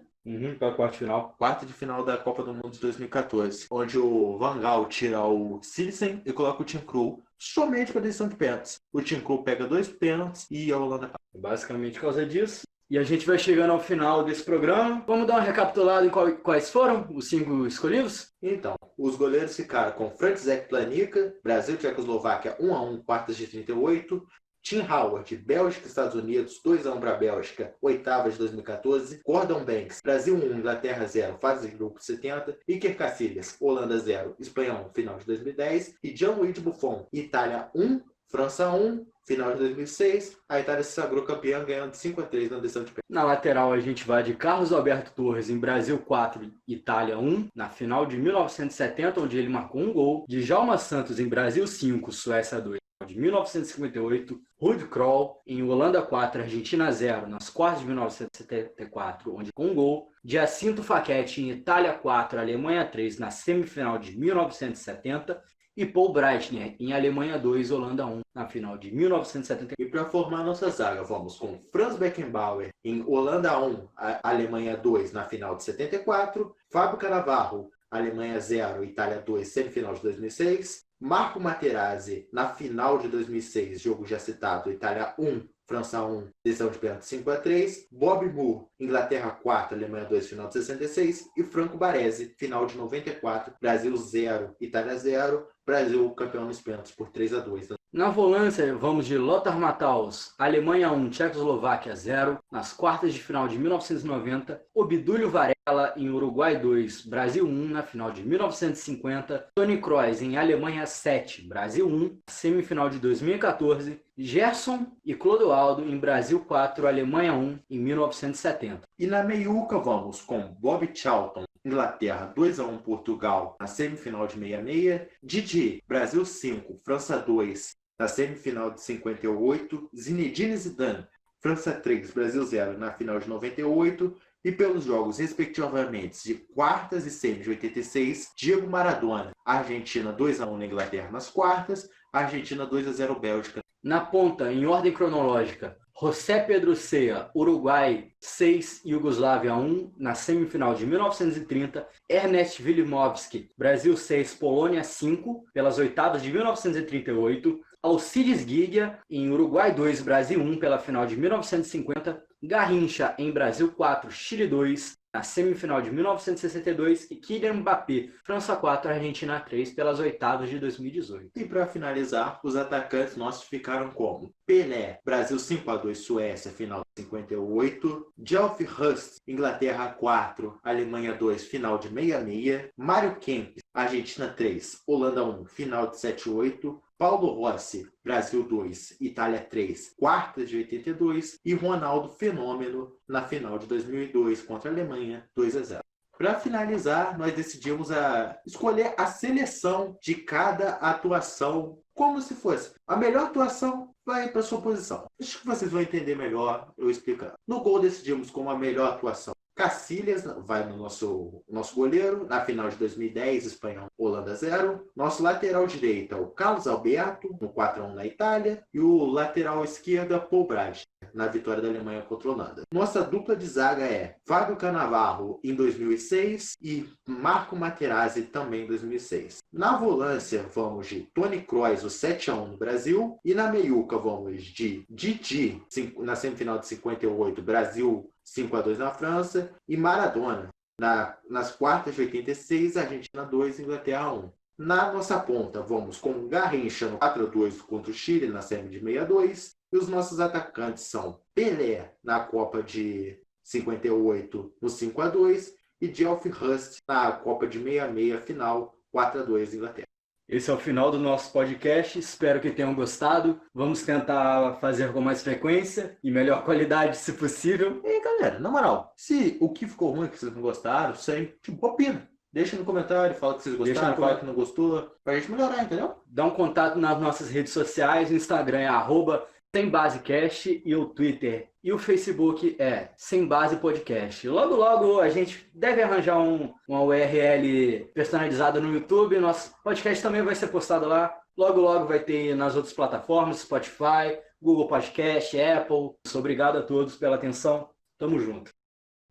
Para a quarta final. Quarta de final da Copa do Mundo de 2014, onde o Van Gaal tira o Silesen e coloca o Tim Krul somente para decisão de pênaltis. O Tim Krul pega 2 pênaltis e a Holanda passa. Basicamente por causa disso. E a gente vai chegando ao final desse programa. Vamos dar uma recapitulada em quais foram os 5 escolhidos? Então, os goleiros ficaram com František Planica, Brasil e Tchecoslováquia 1-1, quartas de 38. Tim Howard, Bélgica e Estados Unidos, 2-1 para a Bélgica, oitavas de 2014. Gordon Banks, Brasil 1, Inglaterra 0, fase de grupo 70. Iker Casillas, Holanda 0, Espanha 1, final de 2010. E Gianluigi Buffon, Itália 1, França 1, final de 2006. A Itália se sagrou campeã, ganhando 5-3 na decisão de pênalti. Na lateral a gente vai de Carlos Alberto Torres em Brasil 4, Itália 1, na final de 1970, onde ele marcou um gol. De Djalma Santos em Brasil 5, Suécia 2. De 1958, Ruud Krol em Holanda 4, Argentina 0, nas quartas de 1974, onde com um gol. De Jacinto Facchetti em Itália 4, Alemanha 3, na semifinal de 1970. E Paul Breitner em Alemanha 2, Holanda 1, na final de 1970. E para formar nossa zaga, vamos com Franz Beckenbauer em Holanda 1, Alemanha 2, na final de 74. Fábio Cannavaro, Alemanha 0, Itália 2, semifinal de 2006. Marco Materazzi, na final de 2006, jogo já citado, Itália 1, França 1, decisão de pênalti 5-3. Bob Moore, Inglaterra 4, Alemanha 2, final de 66. E Franco Baresi, final de 94, Brasil 0, Itália 0. Brasil campeão nos pênaltis por 3-2. Na volância, vamos de Lothar Matthaus, Alemanha 1, Tchecoslováquia 0, nas quartas de final de 1990. Obdúlio Varela em Uruguai 2, Brasil 1, na final de 1950. Toni Kroos em Alemanha 7, Brasil 1, semifinal de 2014. Gerson e Clodoaldo em Brasil 4, Alemanha 1, em 1970. E na meiuca vamos com Bob Charlton, Inglaterra 2-1 Portugal, na semifinal de 66. Didi, Brasil 5, França 2, na semifinal de 58. Zinedine Zidane, França 3, Brasil 0, na final de 98. E pelos jogos, respectivamente, de quartas e semis de 86, Diego Maradona, Argentina 2-1 na Inglaterra nas quartas, Argentina 2-0 Bélgica. Na ponta, em ordem cronológica, José Pedro Cea, Uruguai 6, Iugoslávia 1, na semifinal de 1930. Ernest Wilimovski, Brasil 6, Polônia 5, pelas oitavas de 1938. Alcides Gigia, em Uruguai 2, Brasil 1, pela final de 1950. Garrincha, em Brasil 4, Chile 2, na semifinal de 1962. E Kylian Mbappé, França 4, Argentina 3, pelas oitavas de 2018. E para finalizar, os atacantes nossos ficaram como Pelé, Brasil 5-2, Suécia, final de 58. Geoff Hurst, Inglaterra 4, Alemanha 2, final de 66. Mário Kempes, Argentina 3, Holanda 1, final de 78. Paulo Rossi, Brasil 2, Itália 3, quartas de 82. E Ronaldo Fenômeno, na final de 2002, contra a Alemanha, 2-0. Para finalizar, nós decidimos escolher a seleção de cada atuação, como se fosse a melhor atuação vai para sua posição. Acho que vocês vão entender melhor eu explicando. No gol decidimos como a melhor atuação Casillas, vai no nosso goleiro. Na final de 2010, Espanha 1, Holanda 0. Nosso lateral direito é o Carlos Alberto, no 4-1 na Itália. E o lateral esquerdo, Paul Breitner, na vitória da Alemanha contra a Holanda. Nossa dupla de zaga é Fábio Cannavaro em 2006 e Marco Materazzi também em 2006. Na volância, vamos de Toni Kroos, o 7-1 no Brasil. E na meiuca, vamos de Didi, na semifinal de 58, Brasil 5-2 na França. E Maradona, nas quartas de 86, Argentina 2, Inglaterra 1. Na nossa ponta, vamos com Garrincha no 4-2 contra o Chile, na semi de 62. E os nossos atacantes são Pelé, na Copa de 58, no 5-2. E Geoff Hurst, na Copa de 66, final 4-2, Inglaterra. Esse é o final do nosso podcast, espero que tenham gostado. Vamos tentar fazer com mais frequência e melhor qualidade, se possível. E aí, galera, na moral, se o que ficou ruim, que vocês não gostaram, sempre, opina. Deixa no comentário, fala que vocês gostaram, fala que não gostou, pra gente melhorar, entendeu? Dá um contato nas nossas redes sociais, o Instagram é Sem Base Cast, e o Twitter e o Facebook é Sem Base Podcast. Logo, logo a gente deve arranjar uma URL personalizada no YouTube. Nosso podcast também vai ser postado lá. Logo, logo vai ter nas outras plataformas, Spotify, Google Podcast, Apple. Obrigado a todos pela atenção. Tamo junto.